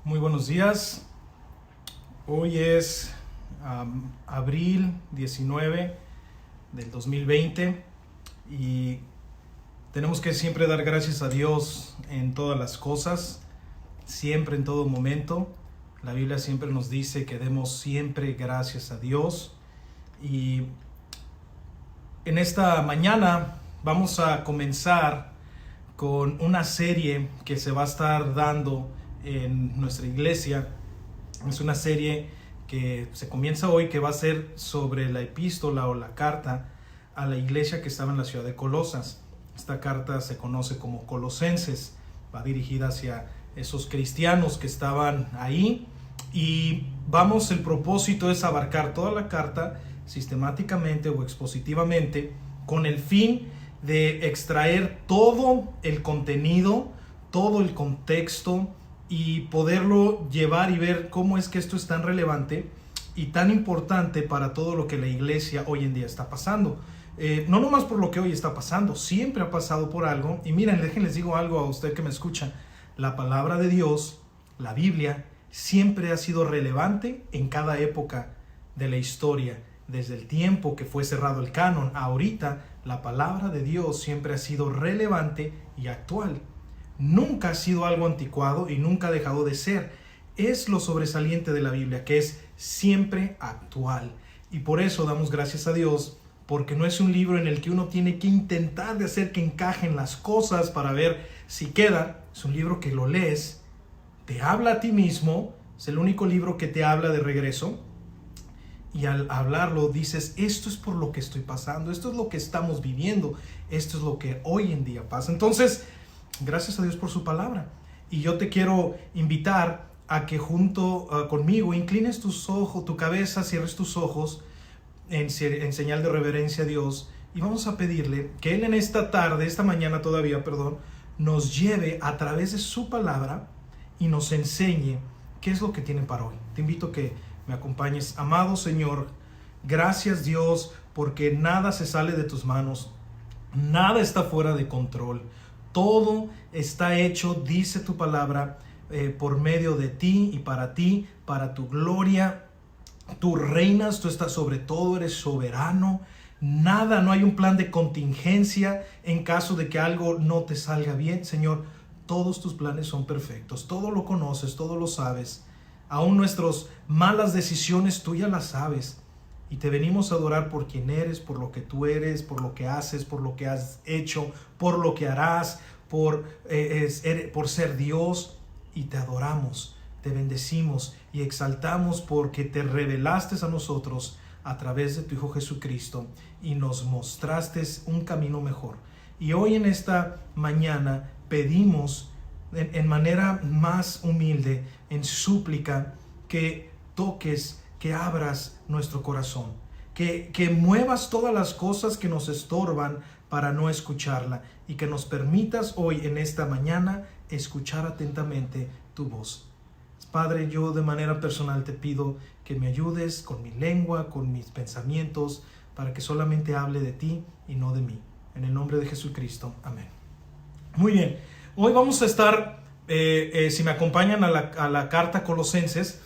Muy buenos días. Hoy es abril 19 del 2020 y tenemos que siempre dar gracias a Dios en todas las cosas, siempre, en todo momento. La Biblia siempre nos dice que demos siempre gracias a Dios. Y en esta mañana vamos a comenzar con una serie que se va a estar dando en nuestra iglesia. Es una serie que se comienza hoy, que va a ser sobre la epístola o la carta a la iglesia que estaba en la ciudad de Colosas. Esta carta se conoce como Colosenses, va dirigida hacia esos cristianos que estaban ahí, y el propósito es abarcar toda la carta sistemáticamente o expositivamente, con el fin de extraer todo el contenido, todo el contexto, y poderlo llevar y ver cómo es que esto es tan relevante y tan importante para todo lo que la iglesia hoy en día está pasando. No nomás por lo que hoy está pasando, siempre ha pasado por algo. Y miren, déjenles digo algo a usted que me escucha. La palabra de Dios, la Biblia, siempre ha sido relevante en cada época de la historia. Desde el tiempo que fue cerrado el canon a ahorita, la palabra de Dios siempre ha sido relevante y actual. Nunca ha sido algo anticuado y nunca ha dejado de ser. Es lo sobresaliente de la Biblia, que es siempre actual. Y por eso damos gracias a Dios, porque no es un libro en el que uno tiene que intentar de hacer que encajen las cosas para ver si queda. Es un libro que lo lees, te habla a ti mismo, es el único libro que te habla de regreso. Y al hablarlo dices, esto es por lo que estoy pasando, esto es lo que estamos viviendo, esto es lo que hoy en día pasa. Entonces, gracias a Dios por su palabra. Y yo te quiero invitar a que junto conmigo inclines tus ojos, tu cabeza, cierres tus ojos en señal de reverencia a Dios. Y vamos a pedirle que Él en esta tarde, esta mañana todavía, nos lleve a través de su palabra y nos enseñe qué es lo que tiene para hoy. Te invito a que me acompañes. Amado Señor, gracias Dios, porque nada se sale de tus manos, nada está fuera de control. Todo está hecho, dice tu palabra, por medio de ti y para tu gloria. Tú reinas, tú estás sobre todo, eres soberano. Nada, no hay un plan de contingencia en caso de que algo no te salga bien. Señor, todos tus planes son perfectos, todo lo conoces, todo lo sabes. Aún nuestras malas decisiones tú ya las sabes. Y te venimos a adorar por quien eres, por lo que tú eres, por lo que haces, por lo que has hecho, por lo que harás, por ser Dios. Y te adoramos, te bendecimos y exaltamos porque te revelaste a nosotros a través de tu Hijo Jesucristo y nos mostraste un camino mejor. Y hoy en esta mañana pedimos en manera más humilde, en súplica, que toques, que abras nuestro corazón, que muevas todas las cosas que nos estorban para no escucharla, y que nos permitas hoy en esta mañana escuchar atentamente tu voz. Padre, yo de manera personal te pido que me ayudes con mi lengua, con mis pensamientos, para que solamente hable de ti y no de mí. En el nombre de Jesucristo, amén. Muy bien, hoy vamos a estar, si me acompañan a la carta Colosenses,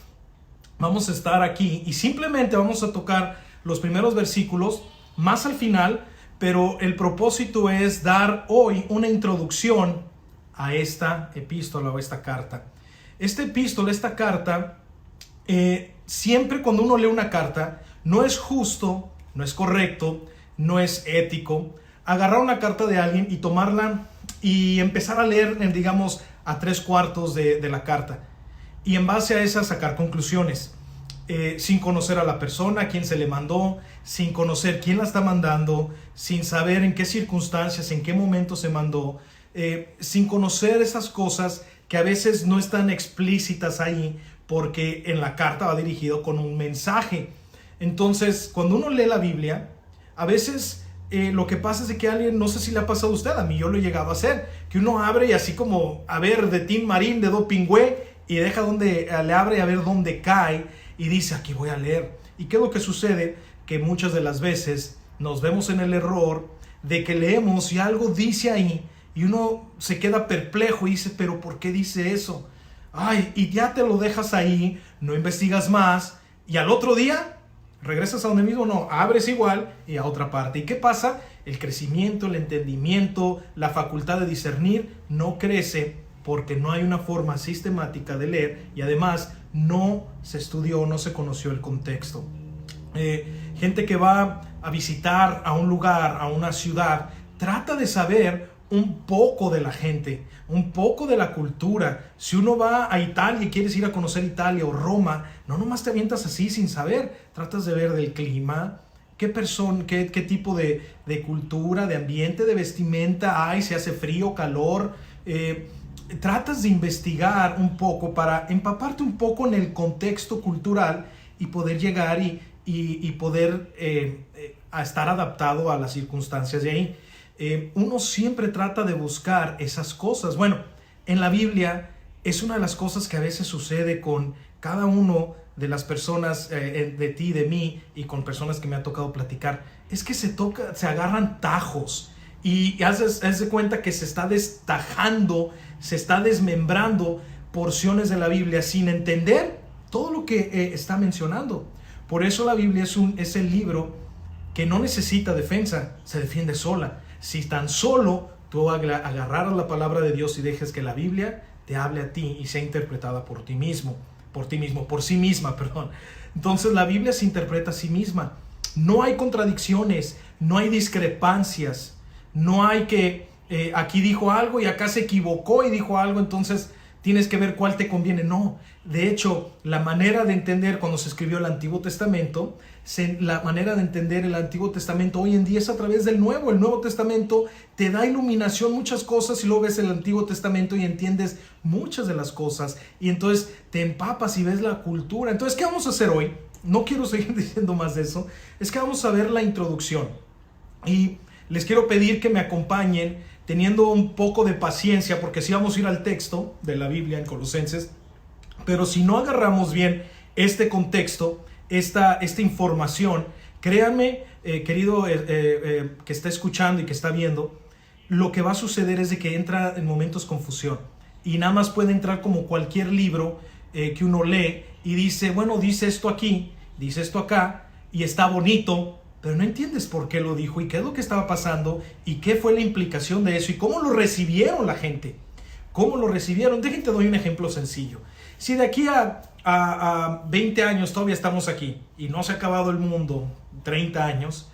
vamos a estar aquí y simplemente vamos a tocar los primeros versículos más al final, pero el propósito es dar hoy una introducción a esta epístola o esta carta. Esta carta, siempre cuando uno lee una carta, no es justo, no es correcto, no es ético agarrar una carta de alguien y tomarla y empezar a leer, digamos, a 3/4 de la carta, y en base a esa sacar conclusiones, sin conocer a la persona, a quién se le mandó, sin conocer quién la está mandando, sin saber en qué circunstancias, en qué momento se mandó, sin conocer esas cosas que a veces no están explícitas ahí, porque en la carta va dirigido con un mensaje. Entonces, cuando uno lee la Biblia, a veces lo que pasa es que alguien, no sé si le ha pasado a usted, a mí yo lo he llegado a hacer, que uno abre y así como, a ver, de Tim Marín, de Do Pingüe, y deja donde le abre a ver dónde cae, y dice, aquí voy a leer. ¿Y qué es lo que sucede? Que muchas de las veces nos vemos en el error de que leemos y algo dice ahí, y uno se queda perplejo y dice, pero ¿por qué dice eso? Ay, y ya te lo dejas ahí, no investigas más, y al otro día regresas a donde mismo. No, abres igual y a otra parte. ¿Y qué pasa? El crecimiento, el entendimiento, la facultad de discernir no crece porque no hay una forma sistemática de leer, y además no se estudió, no se conoció el contexto. Gente que va a visitar a un lugar, a una ciudad, trata de saber un poco de la gente, un poco de la cultura. Si uno va a Italia y quieres ir a conocer Italia o Roma, no nomás te avientas así sin saber. Tratas de ver del clima, qué tipo de cultura, de ambiente, de vestimenta hay, si hace frío, calor. Tratas de investigar un poco para empaparte un poco en el contexto cultural y poder llegar y poder a estar adaptado a las circunstancias de ahí. Uno siempre trata de buscar esas cosas. Bueno, en la Biblia es una de las cosas que a veces sucede con cada uno de las personas, de ti, de mí, y con personas que me ha tocado platicar, es que se agarran tajos y haz de cuenta que se está destajando, se está desmembrando porciones de la Biblia sin entender todo lo que está mencionando. Por eso la Biblia es el libro que no necesita defensa, se defiende sola. Si tan solo tú agarraras la palabra de Dios y dejes que la Biblia te hable a ti y sea interpretada por sí misma. Entonces la Biblia se interpreta a sí misma. No hay contradicciones, no hay discrepancias, no hay que aquí dijo algo y acá se equivocó y dijo algo, entonces tienes que ver cuál te conviene. No, de hecho, la manera de entender cuando se escribió el Antiguo Testamento, la manera de entender el Antiguo Testamento hoy en día es a través del Nuevo. El Nuevo Testamento te da iluminación, muchas cosas, y luego ves el Antiguo Testamento y entiendes muchas de las cosas, y entonces te empapas y ves la cultura. Entonces, ¿qué vamos a hacer hoy? No quiero seguir diciendo más de eso. Es que vamos a ver la introducción, y les quiero pedir que me acompañen teniendo un poco de paciencia, porque sí vamos a ir al texto de la Biblia en Colosenses, pero si no agarramos bien este contexto, esta información, créanme, querido que está escuchando y que está viendo, lo que va a suceder es de que entra en momentos confusión, y nada más puede entrar como cualquier libro que uno lee y dice, bueno, dice esto aquí, dice esto acá, y está bonito, pero no entiendes por qué lo dijo y qué es lo que estaba pasando y qué fue la implicación de eso y cómo lo recibieron la gente. ¿Cómo lo recibieron? Déjenme te doy un ejemplo sencillo. Si de aquí a 20 años todavía estamos aquí y no se ha acabado el mundo, 30 años,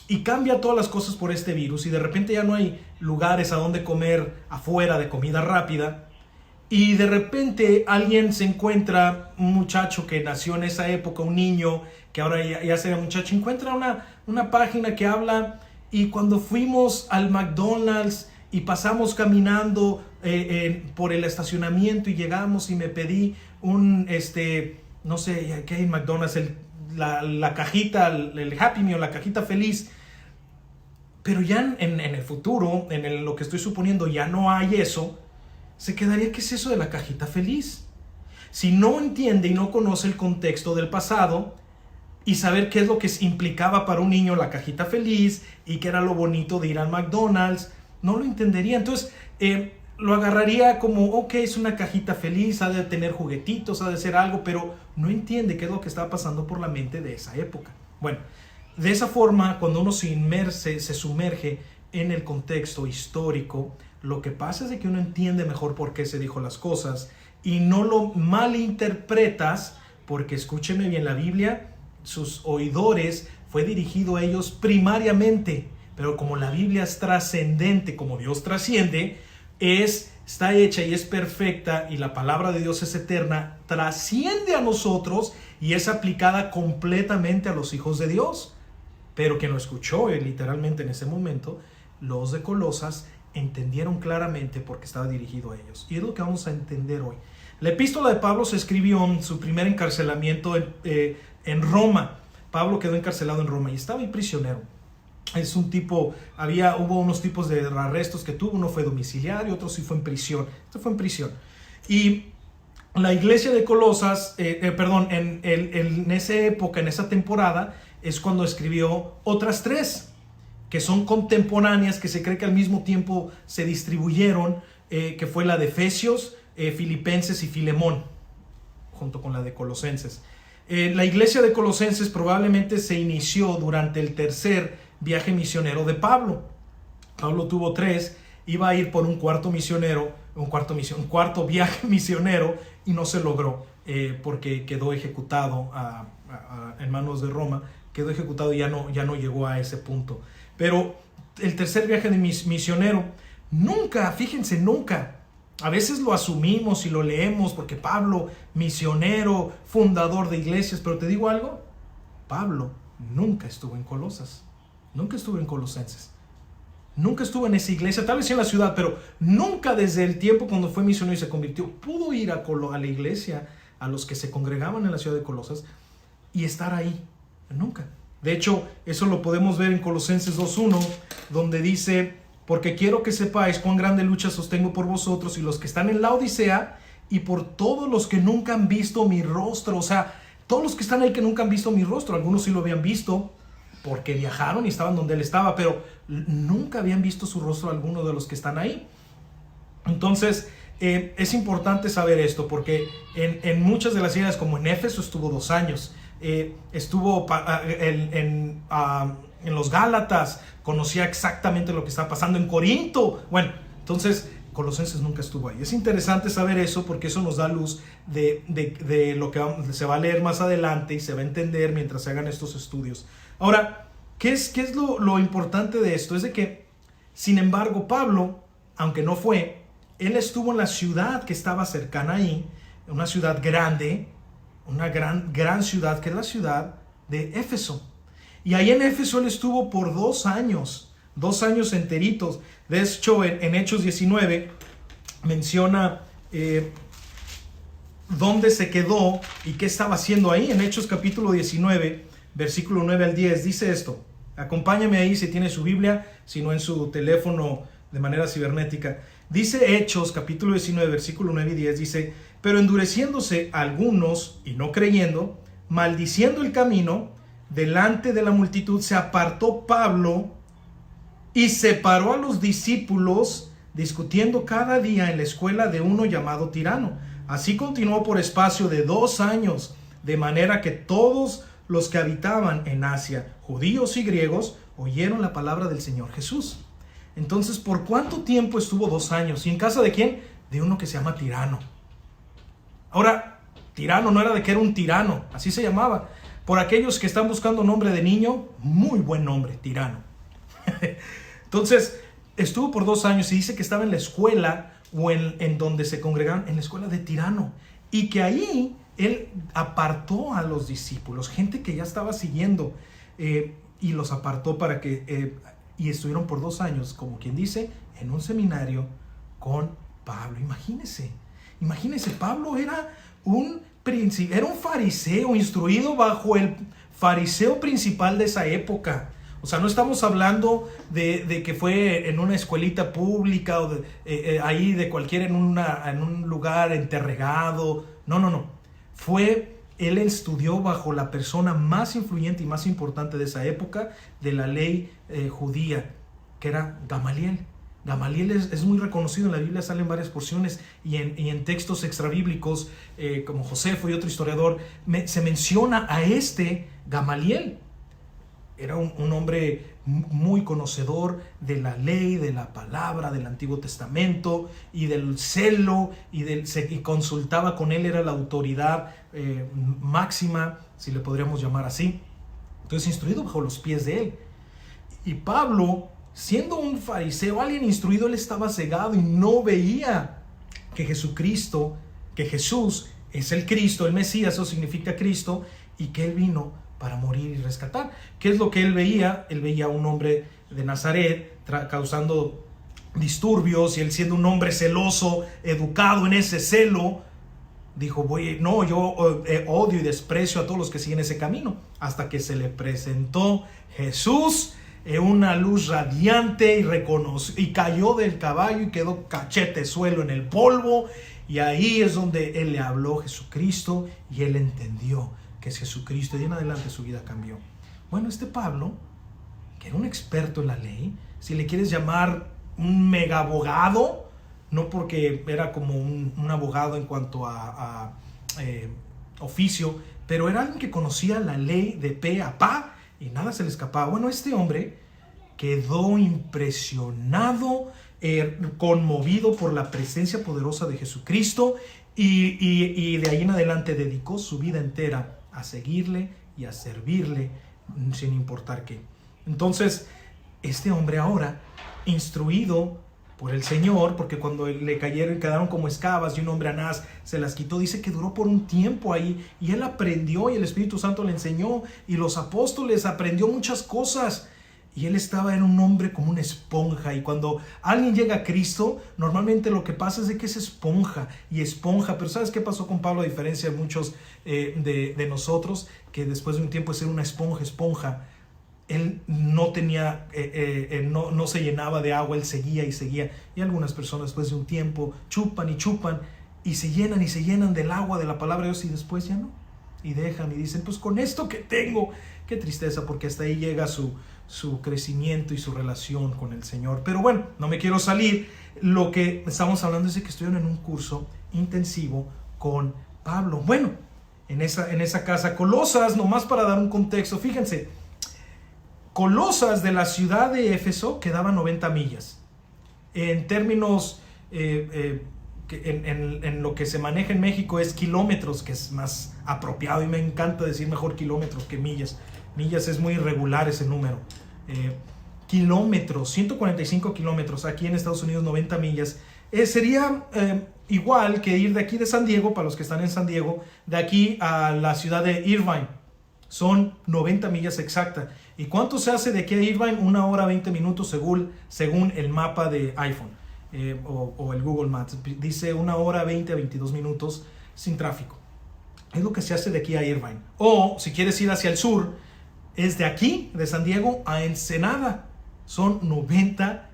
y cambia todas las cosas por este virus, y de repente ya no hay lugares a donde comer afuera de comida rápida, y de repente alguien se encuentra, un muchacho que nació en esa época, un niño que ahora ya será muchacho, encuentra una página que habla, y cuando fuimos al McDonald's y pasamos caminando por el estacionamiento y llegamos y me pedí no sé, ¿qué hay en McDonald's? La cajita, el Happy Meal, la cajita feliz. Pero ya en el futuro, lo que estoy suponiendo, ya no hay eso. Se quedaría, ¿qué es eso de la cajita feliz? Si no entiende y no conoce el contexto del pasado y saber qué es lo que implicaba para un niño la cajita feliz y qué era lo bonito de ir al McDonald's, no lo entendería. Entonces lo agarraría como, ok, es una cajita feliz, ha de tener juguetitos, ha de ser algo, pero no entiende qué es lo que estaba pasando por la mente de esa época. Bueno, de esa forma, cuando uno se sumerge en el contexto histórico, lo que pasa es de que uno entiende mejor por qué se dijo las cosas y no lo malinterpretas, porque escúcheme bien, la Biblia, sus oidores, fue dirigido a ellos primariamente, pero como la Biblia es trascendente, como Dios trasciende, está hecha y es perfecta, y la palabra de Dios es eterna, trasciende a nosotros y es aplicada completamente a los hijos de Dios. Pero quien lo escuchó literalmente en ese momento, los de Colosas, entendieron claramente porque estaba dirigido a ellos. Y es lo que vamos a entender hoy. La epístola de Pablo se escribió en su primer encarcelamiento en Roma. Pablo quedó encarcelado en Roma y estaba ahí prisionero. Es un tipo, hubo unos tipos de arrestos que tuvo. Uno fue domiciliario, otro sí fue en prisión. Este fue en prisión. Y la iglesia de Colosas, en esa época, en esa temporada, es cuando escribió otras tres que son contemporáneas, que se cree que al mismo tiempo se distribuyeron, que fue la de Efesios, Filipenses y Filemón, junto con la de Colosenses. La iglesia de Colosenses probablemente se inició durante el tercer viaje misionero de Pablo. Pablo tuvo 3, iba a ir por un cuarto viaje misionero y no se logró porque quedó ejecutado en manos de Roma, quedó ejecutado y ya no llegó a ese punto. Pero el tercer viaje de misionero, nunca, a veces lo asumimos y lo leemos porque Pablo, misionero, fundador de iglesias, pero te digo algo, Pablo nunca estuvo en Colosas, nunca estuvo en Colosenses, nunca estuvo en esa iglesia, tal vez en la ciudad, pero nunca desde el tiempo cuando fue misionero y se convirtió, pudo ir a la iglesia, a los que se congregaban en la ciudad de Colosas y estar ahí, nunca. De hecho, eso lo podemos ver en Colosenses 2:1, donde dice: porque quiero que sepáis cuán grande lucha sostengo por vosotros y los que están en la Odisea y por todos los que nunca han visto mi rostro. O sea, todos los que están ahí que nunca han visto mi rostro, algunos sí lo habían visto porque viajaron y estaban donde él estaba, pero nunca habían visto su rostro alguno de los que están ahí. Entonces, es importante saber esto porque en muchas de las ciudades, como en Éfeso, estuvo 2 años. Estuvo en los Gálatas, conocía exactamente lo que estaba pasando en Corinto. Bueno, entonces Colosenses nunca estuvo ahí. Es interesante saber eso porque eso nos da luz de lo que se va a leer más adelante y se va a entender mientras se hagan estos estudios. Ahora, ¿qué es lo importante de esto? Es de que, sin embargo, Pablo, aunque no fue, él estuvo en la ciudad que estaba cercana ahí, una ciudad grande, una gran ciudad, que es la ciudad de Éfeso. Y ahí en Éfeso él estuvo por 2 años enteritos. De hecho, en Hechos 19 menciona dónde se quedó y qué estaba haciendo ahí. En Hechos capítulo 19, versículo 9 al 10, dice esto. Acompáñame ahí si tiene su Biblia, si no en su teléfono de manera cibernética. Dice Hechos capítulo 19, versículo 9 y 10, dice: pero endureciéndose algunos y no creyendo, maldiciendo el camino, delante de la multitud se apartó Pablo y separó a los discípulos, discutiendo cada día en la escuela de uno llamado Tirano. Así continuó por espacio de 2 años, de manera que todos los que habitaban en Asia, judíos y griegos, oyeron la palabra del Señor Jesús. Entonces, ¿por cuánto tiempo estuvo 2 años? ¿Y en casa de quién? De uno que se llama Tirano. Ahora, Tirano no era de que era un tirano, así se llamaba. Por aquellos que están buscando nombre de niño, muy buen nombre, Tirano. Entonces, estuvo por 2 años y dice que estaba en la escuela o en donde se congregaban, en la escuela de Tirano. Y que ahí él apartó a los discípulos, gente que ya estaba siguiendo, y los apartó para que, y estuvieron por 2 años, como quien dice, en un seminario con Pablo. Imagínense, Pablo era un fariseo instruido bajo el fariseo principal de esa época. O sea, no estamos hablando de que fue en una escuelita pública o ahí de cualquiera en un lugar enterregado. No. Él estudió bajo la persona más influyente y más importante de esa época de la ley judía, que era Gamaliel. Gamaliel es muy reconocido en la Biblia, salen varias porciones y en textos extrabíblicos como Josefo y otro historiador se menciona a este Gamaliel. Era un hombre muy conocedor de la ley, de la palabra, del Antiguo Testamento y del celo y consultaba con él, era la autoridad máxima, si le podríamos llamar así. Entonces, instruido bajo los pies de él. Y Pablo, siendo un fariseo, alguien instruido, él estaba cegado y no veía que Jesús es el Cristo, el Mesías, eso significa Cristo, y que él vino para morir y rescatar. ¿Qué es lo que él veía? Él veía a un hombre de Nazaret causando disturbios, y él, siendo un hombre celoso, educado en ese celo, dijo: yo odio y desprecio a todos los que siguen ese camino, hasta que se le presentó Jesús, una luz radiante, y cayó del caballo y quedó cachete suelo en el polvo, y ahí es donde él le habló Jesucristo y él entendió que es Jesucristo, y en adelante su vida cambió. Bueno, este Pablo, que era un experto en la ley, si le quieres llamar un mega abogado, no porque era como un abogado en cuanto a oficio, pero era alguien que conocía la ley de pe a pa y nada se le escapaba. Bueno, este hombre quedó impresionado, conmovido por la presencia poderosa de Jesucristo y de ahí en adelante dedicó su vida entera a seguirle y a servirle sin importar qué. Entonces, este hombre ahora, instruido por el Señor, porque cuando le quedaron como escabas y un hombre Anás se las quitó, dice que duró por un tiempo ahí y él aprendió y el Espíritu Santo le enseñó y los apóstoles aprendió muchas cosas y él era un hombre como una esponja. Y cuando alguien llega a Cristo, normalmente lo que pasa es de que es esponja y esponja. Pero ¿sabes qué pasó con Pablo? A diferencia de muchos de nosotros, que después de un tiempo de ser una esponja, él no tenía, no se llenaba de agua, él seguía y seguía. Y algunas personas después de un tiempo chupan y se llenan del agua de la palabra de Dios y después ya no. Y dejan y dicen, pues con esto que tengo, qué tristeza, porque hasta ahí llega su crecimiento y su relación con el Señor. Pero bueno, no me quiero salir. Lo que estamos hablando es de que estuvieron en un curso intensivo con Pablo. Bueno, en esa casa, Colosas, nomás para dar un contexto, fíjense, Colosas de la ciudad de Éfeso quedaba 90 millas. En términos, en lo que se maneja en México es kilómetros, que es más apropiado y me encanta decir mejor kilómetros que millas. Millas es muy irregular ese número. Kilómetros, 145 kilómetros, aquí en Estados Unidos 90 millas. Sería igual que ir de aquí de San Diego, para los que están en San Diego, de aquí a la ciudad de Irvine. Son 90 millas exactas. ¿Y cuánto se hace de aquí a Irvine? 1 hora 20 minutos según el mapa de iPhone o el Google Maps. Dice 1 hora 20 a 22 minutos sin tráfico. Es lo que se hace de aquí a Irvine. O si quieres ir hacia el sur, es de aquí, de San Diego, a Ensenada. Son 90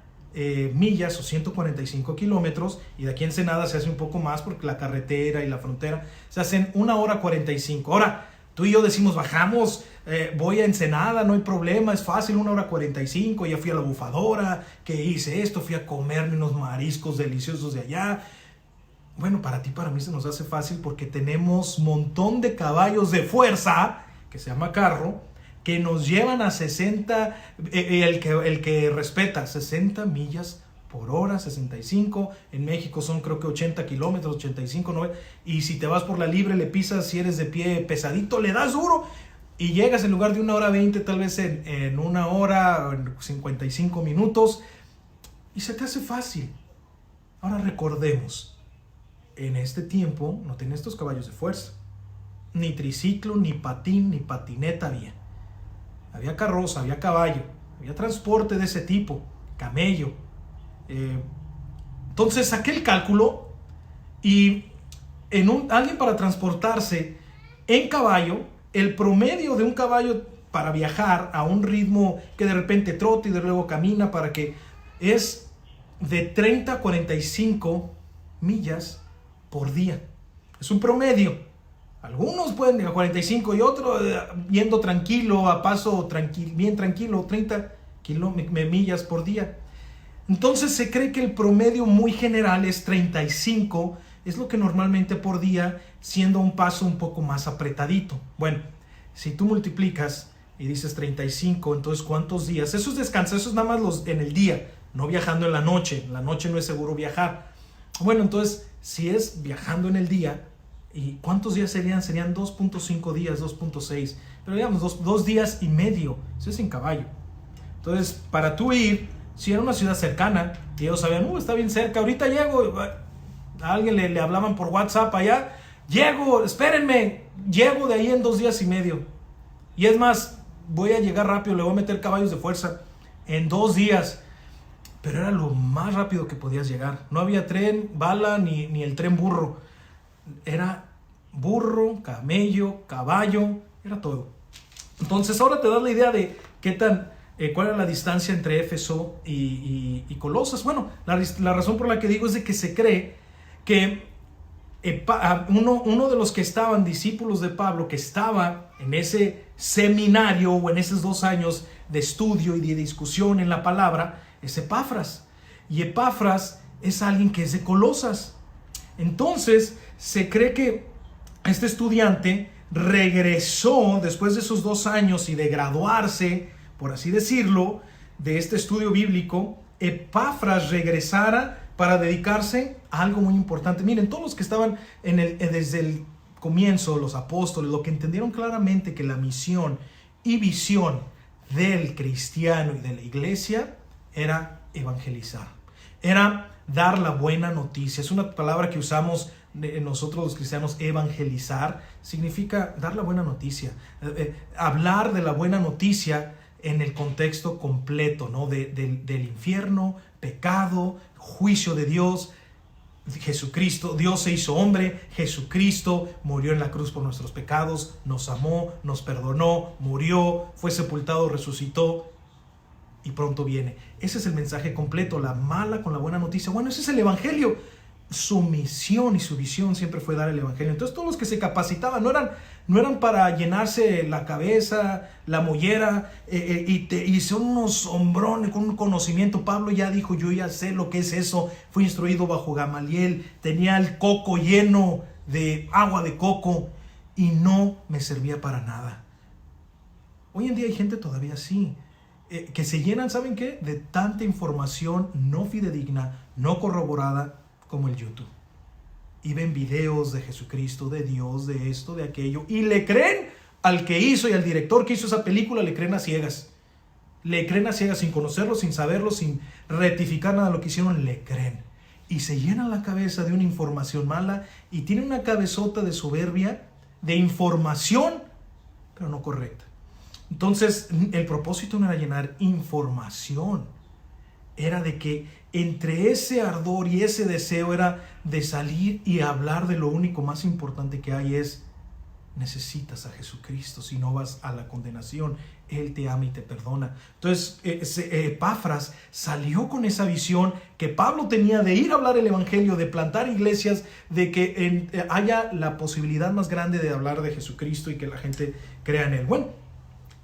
millas o 145 kilómetros. Y de aquí a Ensenada se hace un poco más porque la carretera y la frontera se hacen 1 hora 45. Ahora, tú y yo decimos, bajamos, voy a Ensenada, no hay problema, es fácil, 1 hora 45. Ya fui a la bufadora, que hice esto, fui a comerme unos mariscos deliciosos de allá. Bueno, para ti, para mí se nos hace fácil porque tenemos un montón de caballos de fuerza, que se llama carro, que nos llevan a 60, el que respeta 60 millas por hora, 65. En México son creo que 80 kilómetros, 85, 90. Y si te vas por la libre, le pisas, si eres de pie pesadito, le das duro. Y llegas en lugar de 1 hora 20, tal vez en 1 hora, en 55 minutos. Y se te hace fácil. Ahora recordemos, en este tiempo no tenía estos caballos de fuerza. Ni triciclo, ni patín, ni patineta había. Había carroza, había caballo, había transporte de ese tipo, camello. Entonces saqué el cálculo y alguien para transportarse en caballo, el promedio de un caballo para viajar a un ritmo que de repente trote y de luego camina es de 30 a 45 millas por día. Es un promedio. Algunos pueden ir a 45 y otros yendo tranquilo, a paso bien tranquilo, 30 millas por día. Entonces se cree que el promedio muy general es 35, es lo que normalmente por día, siendo un paso un poco más apretadito. Bueno, si tú multiplicas y dices 35, entonces ¿cuántos días? Eso es descanso, eso es nada más en el día, no viajando en la noche. En la noche no es seguro viajar. Bueno, entonces si es viajando en el día, ¿y cuántos días serían? Serían 2.5 días, 2.6. Pero digamos, 2 días y medio. Eso es en caballo. Entonces, para tú ir, si era una ciudad cercana, y ellos sabían, está bien cerca, ahorita llego. A alguien le hablaban por WhatsApp allá. Llego, espérenme. Llego de ahí en 2 días y medio. Y es más, voy a llegar rápido, le voy a meter caballos de fuerza. En 2 días. Pero era lo más rápido que podías llegar. No había tren, bala, ni el tren burro. Era burro, camello, caballo, era todo. Entonces ahora te das la idea de cuál era la distancia entre Éfeso y Colosas. Bueno, la razón por la que digo es de que se cree que uno de los que estaban discípulos de Pablo, que estaba en ese seminario o en esos 2 años de estudio y de discusión en la palabra, es Epafras. Y Epafras es alguien que es de Colosas. Entonces se cree que este estudiante regresó después de esos 2 años y de graduarse, por así decirlo, de este estudio bíblico. Epafras regresara para dedicarse a algo muy importante. Miren, todos los que estaban desde el comienzo, los apóstoles, lo que entendieron claramente que la misión y visión del cristiano y de la iglesia era evangelizar, era dar la buena noticia. Es una palabra que usamos nosotros los cristianos. Evangelizar significa dar la buena noticia, hablar de la buena noticia en el contexto completo, ¿no? Del infierno, pecado, juicio de Dios. Jesucristo, Dios se hizo hombre, Jesucristo murió en la cruz por nuestros pecados, nos amó, nos perdonó, murió, fue sepultado, resucitó y pronto viene. Ese es el mensaje completo, la mala con la buena noticia. Bueno, ese es el evangelio. Su misión y su visión siempre fue dar el evangelio. Entonces todos los que se capacitaban no eran para llenarse la cabeza, la mollera, y son unos hombrones con un conocimiento. Pablo ya dijo: yo ya sé lo que es eso, fui instruido bajo Gamaliel, tenía el coco lleno de agua de coco y no me servía para nada. Hoy en día hay gente todavía así, que se llenan, ¿saben qué?, de tanta información no fidedigna, no corroborada, como el YouTube, y ven videos de Jesucristo, de Dios, de esto, de aquello, y le creen al que hizo y al director que hizo esa película. Le creen a ciegas, sin conocerlo, sin saberlo, sin rectificar nada de lo que hicieron. Le creen y se llenan la cabeza de una información mala y tienen una cabezota de soberbia, de información pero no correcta. Entonces el propósito no era llenar información, era de que entre ese ardor y ese deseo era de salir y hablar de lo único más importante que hay. Es: necesitas a Jesucristo, si no vas a la condenación. Él te ama y te perdona. Entonces Epafras salió con esa visión que Pablo tenía de ir a hablar el evangelio, de plantar iglesias, de que haya la posibilidad más grande de hablar de Jesucristo y que la gente crea en él. Bueno,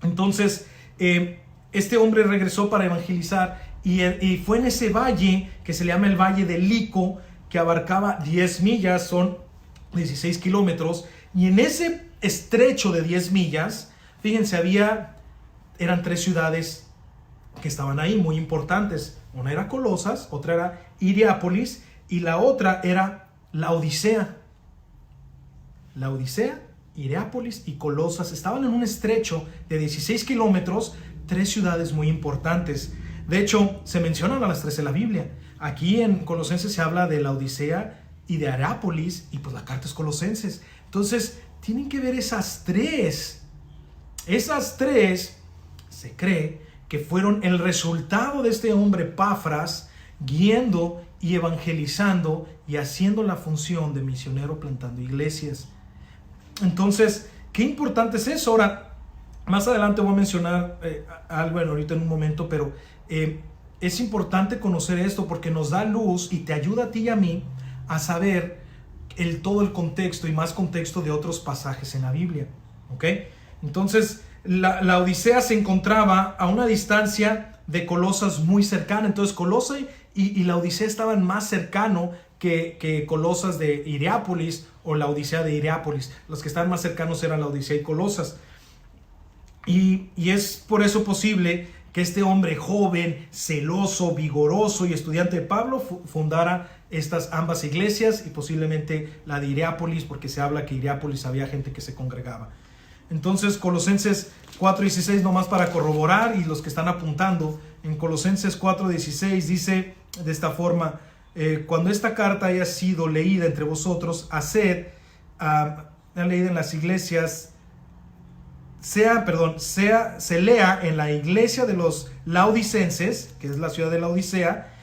entonces este hombre regresó para evangelizar. Y fue en ese valle que se le llama el Valle de Lico, que abarcaba 10 millas, son 16 kilómetros. Y en ese estrecho de 10 millas, fíjense, eran 3 ciudades que estaban ahí, muy importantes. Una era Colosas, otra era Hierápolis y la otra era Laodicea. Laodicea, Hierápolis y Colosas estaban en un estrecho de 16 kilómetros, 3 ciudades muy importantes. De hecho, se mencionan a las 3 en la Biblia. Aquí en Colosenses se habla de Laodicea y de Hierápolis, y pues la carta es Colosenses. Entonces, tienen que ver esas 3. Esas 3 se cree que fueron el resultado de este hombre Epafras guiando y evangelizando y haciendo la función de misionero, plantando iglesias. Entonces, qué importante es eso. Ahora, más adelante voy a mencionar algo ahorita en un momento, pero es importante conocer esto porque nos da luz y te ayuda a ti y a mí a saber todo el contexto y más contexto de otros pasajes en la Biblia. ¿Ok? Entonces, la Odisea se encontraba a una distancia de Colosas muy cercana. Entonces, Colosas y la Odisea estaban más cercano que Colosas de Hierápolis o la Odisea de Hierápolis. Los que estaban más cercanos eran la Odisea y Colosas. Y es por eso posible que este hombre joven, celoso, vigoroso y estudiante de Pablo fundara ambas iglesias, y posiblemente la de Hierápolis, porque se habla que en Hierápolis había gente que se congregaba. Entonces, Colosenses 4:16, nomás para corroborar, y los que están apuntando, en Colosenses 4:16 dice de esta forma: cuando esta carta haya sido leída entre vosotros, leída en las iglesias, se lea en la iglesia de los laodicenses, que es la ciudad de la Odisea,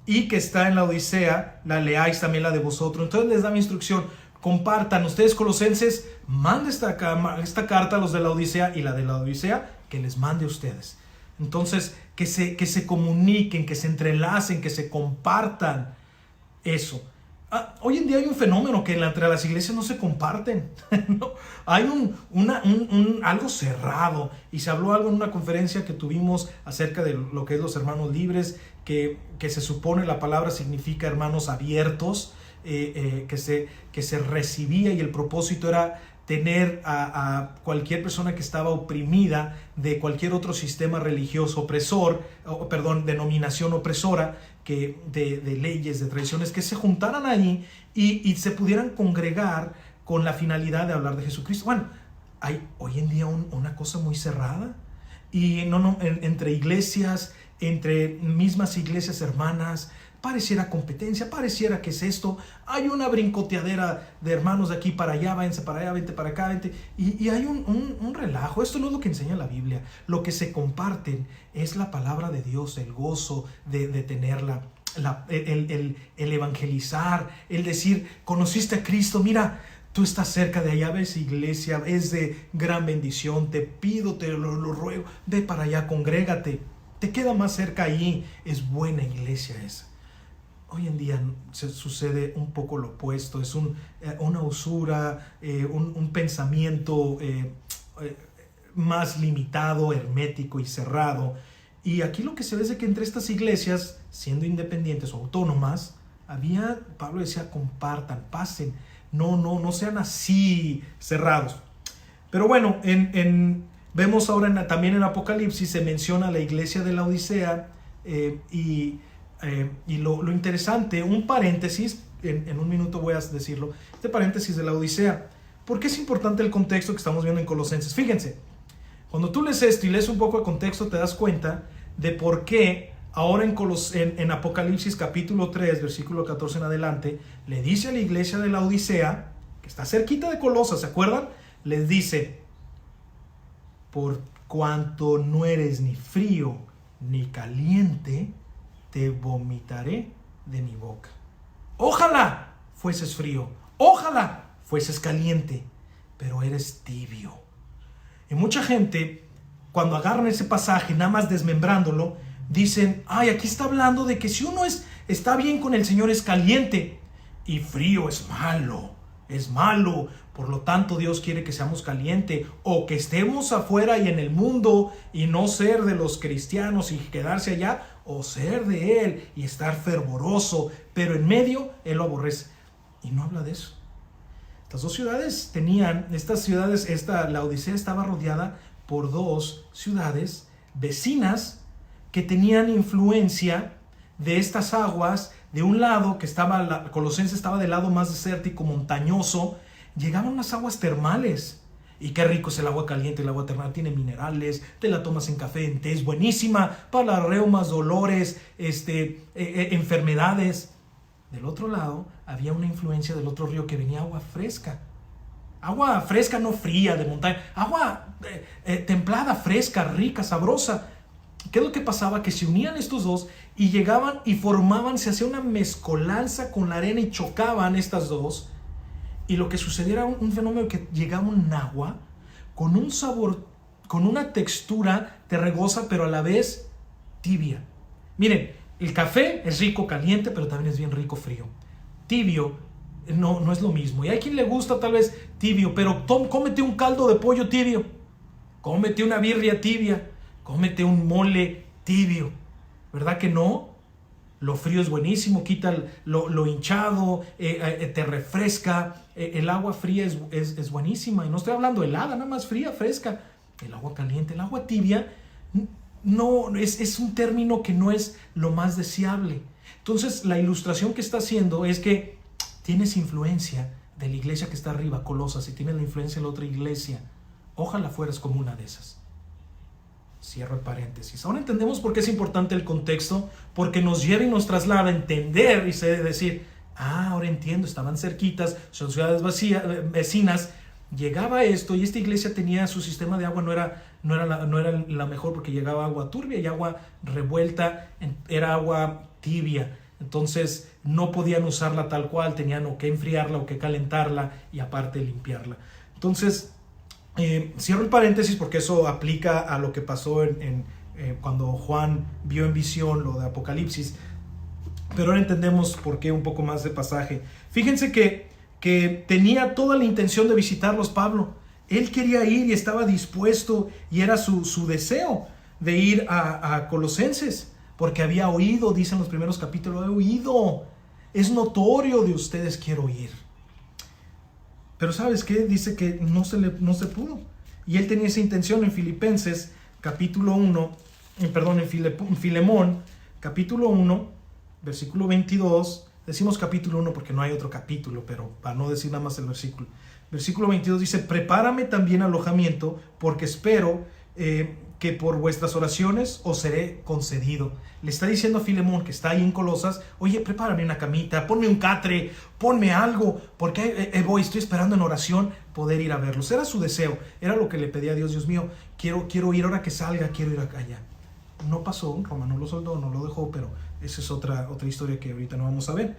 y que está en la Odisea, la leáis también la de vosotros. Entonces les da mi instrucción: compartan ustedes, colosenses, mande esta carta a los de la Odisea, y la de la Odisea que les mande a ustedes. Entonces que se comuniquen, que se entrelacen, que se compartan eso. Hoy en día hay un fenómeno que entre las iglesias no se comparten. ¿No? Hay algo cerrado. Y se habló algo en una conferencia que tuvimos acerca de lo que es los hermanos libres, que se supone la palabra significa hermanos abiertos, que se recibía, y el propósito era tener a cualquier persona que estaba oprimida de cualquier otro sistema religioso opresor, denominación opresora, de leyes, de tradiciones, que se juntaran allí y se pudieran congregar con la finalidad de hablar de Jesucristo. Bueno, hay hoy en día una cosa muy cerrada, y entre iglesias, entre mismas iglesias hermanas, pareciera competencia, pareciera que es esto. Hay una brincoteadera de hermanos de aquí para allá, váyanse para allá, vente para acá, vente. Y hay un relajo. Esto no es lo que enseña la Biblia. Lo que se comparten es la palabra de Dios, el gozo de tenerla, el evangelizar, el decir, conociste a Cristo, mira, tú estás cerca de allá, ves iglesia, es de gran bendición, te pido, te lo ruego, ve para allá, congrégate, te queda más cerca allí, es buena iglesia esa. Hoy en día se sucede un poco lo opuesto, es una usura, un pensamiento más limitado, hermético y cerrado. Y aquí lo que se ve es que entre estas iglesias, siendo independientes o autónomas, Pablo decía, compartan, pasen, no sean así cerrados. Pero bueno, vemos ahora también en Apocalipsis se menciona la iglesia de Laodicea, y lo interesante, un paréntesis, en un minuto voy a decirlo, este paréntesis de la Odisea. ¿Por qué es importante el contexto que estamos viendo en Colosenses? Fíjense, cuando tú lees esto y lees un poco de contexto, te das cuenta de por qué ahora en Apocalipsis capítulo 3, versículo 14 en adelante, le dice a la iglesia de la Odisea, que está cerquita de Colosas, ¿se acuerdan? Les dice, por cuanto no eres ni frío ni caliente, te vomitaré de mi boca. Ojalá fueses frío, ojalá fueses caliente, pero eres tibio. Y mucha gente, cuando agarran ese pasaje, nada más desmembrándolo, dicen, ay, aquí está hablando de que si uno está bien con el Señor es caliente, y frío es malo, por lo tanto Dios quiere que seamos caliente, o que estemos afuera y en el mundo y no ser de los cristianos y quedarse allá, o ser de Él y estar fervoroso, pero en medio Él lo aborrece. Y no habla de eso. Estas dos ciudades la Odisea estaba rodeada por dos ciudades vecinas que tenían influencia de estas aguas. De un lado, Colosenses estaba del lado más desértico, montañoso, llegaban unas aguas termales. Y qué rico es el agua caliente, el agua termal, tiene minerales, te la tomas en café, en té, es buenísima para reumas, dolores, enfermedades. Del otro lado había una influencia del otro río que venía agua fresca, no fría de montaña, agua templada, fresca, rica, sabrosa. ¿Qué es lo que pasaba? Que se unían estos dos y llegaban y se hacía una mezcolanza con la arena y chocaban estas dos. Y lo que sucedía era un fenómeno que llegaba un agua con un sabor, con una textura terregosa, pero a la vez tibia. Miren, el café es rico caliente, pero también es bien rico frío. Tibio no es lo mismo. Y hay quien le gusta tal vez tibio, pero cómete un caldo de pollo tibio, cómete una birria tibia, cómete un mole tibio. ¿Verdad que no? Lo frío es buenísimo, quita lo hinchado, te refresca. El agua fría es buenísima. Y no estoy hablando helada, nada más fría, fresca. El agua caliente, el agua tibia, no es un término que no es lo más deseable. Entonces, la ilustración que está haciendo es que tienes influencia de la iglesia que está arriba, Colosas, y tienes la influencia de la otra iglesia. Ojalá fueras como una de esas. Cierro el paréntesis. Ahora entendemos por qué es importante el contexto, porque nos lleva y nos traslada a entender y decir, ahora entiendo, estaban cerquitas, son ciudades vecinas, llegaba esto y esta iglesia tenía su sistema de agua, no era la mejor, porque llegaba agua turbia y agua revuelta, era agua tibia. Entonces no podían usarla tal cual, tenían o que enfriarla o que calentarla y aparte limpiarla. Entonces, cierro el paréntesis porque eso aplica a lo que pasó cuando Juan vio en visión lo de Apocalipsis. Pero ahora entendemos por qué un poco más de pasaje. Fíjense que tenía toda la intención de visitarlos Pablo. Él quería ir y estaba dispuesto, y era su deseo de ir a Colosenses, porque había oído, dicen los primeros capítulos, he oído, es notorio de ustedes, quiero ir. Pero ¿sabes qué? Dice que no se pudo. Y él tenía esa intención en Filipenses, capítulo 1, en Filemón, capítulo 1, versículo 22. Decimos capítulo 1 porque no hay otro capítulo, pero para no decir nada más el versículo. Versículo 22 dice, prepárame también alojamiento, porque espero que por vuestras oraciones os seré concedido. Le está diciendo a Filemón, que está ahí en Colosas, oye, prepárame una camita, ponme un catre, ponme algo, porque estoy esperando en oración poder ir a verlos. Era su deseo, era lo que le pedía a Dios. Dios mío, quiero ir, ahora que salga, quiero ir allá. No pasó, Roma no lo soldó, no lo dejó, pero esa es otra historia que ahorita no vamos a ver.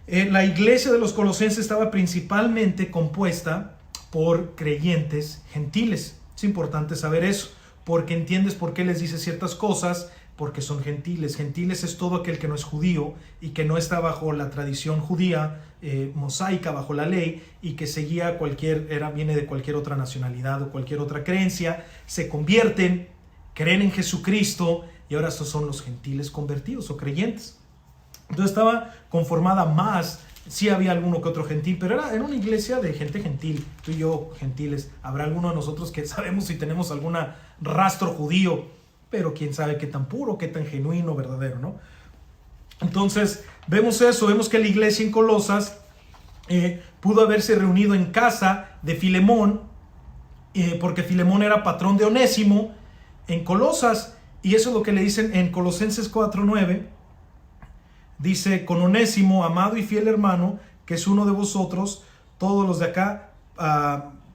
La iglesia de los colosenses estaba principalmente compuesta por creyentes gentiles. Es importante saber eso, porque entiendes por qué les dice ciertas cosas, porque son gentiles. Gentiles es todo aquel que no es judío y que no está bajo la tradición judía mosaica, bajo la ley, y que seguía viene de cualquier otra nacionalidad o cualquier otra creencia, se convierten, creen en Jesucristo, y ahora estos son los gentiles convertidos o creyentes. Entonces estaba conformada más, sí había alguno que otro gentil, pero era una iglesia de gente gentil. Tú y yo gentiles, habrá alguno de nosotros que sabemos si tenemos algún rastro judío, pero quién sabe qué tan puro, qué tan genuino, verdadero, ¿no? Entonces vemos eso, vemos que la iglesia en Colosas pudo haberse reunido en casa de Filemón, porque Filemón era patrón de Onésimo en Colosas, y eso es lo que le dicen en Colosenses 4:9. Dice, con Onésimo, amado y fiel hermano, que es uno de vosotros, todos los de acá,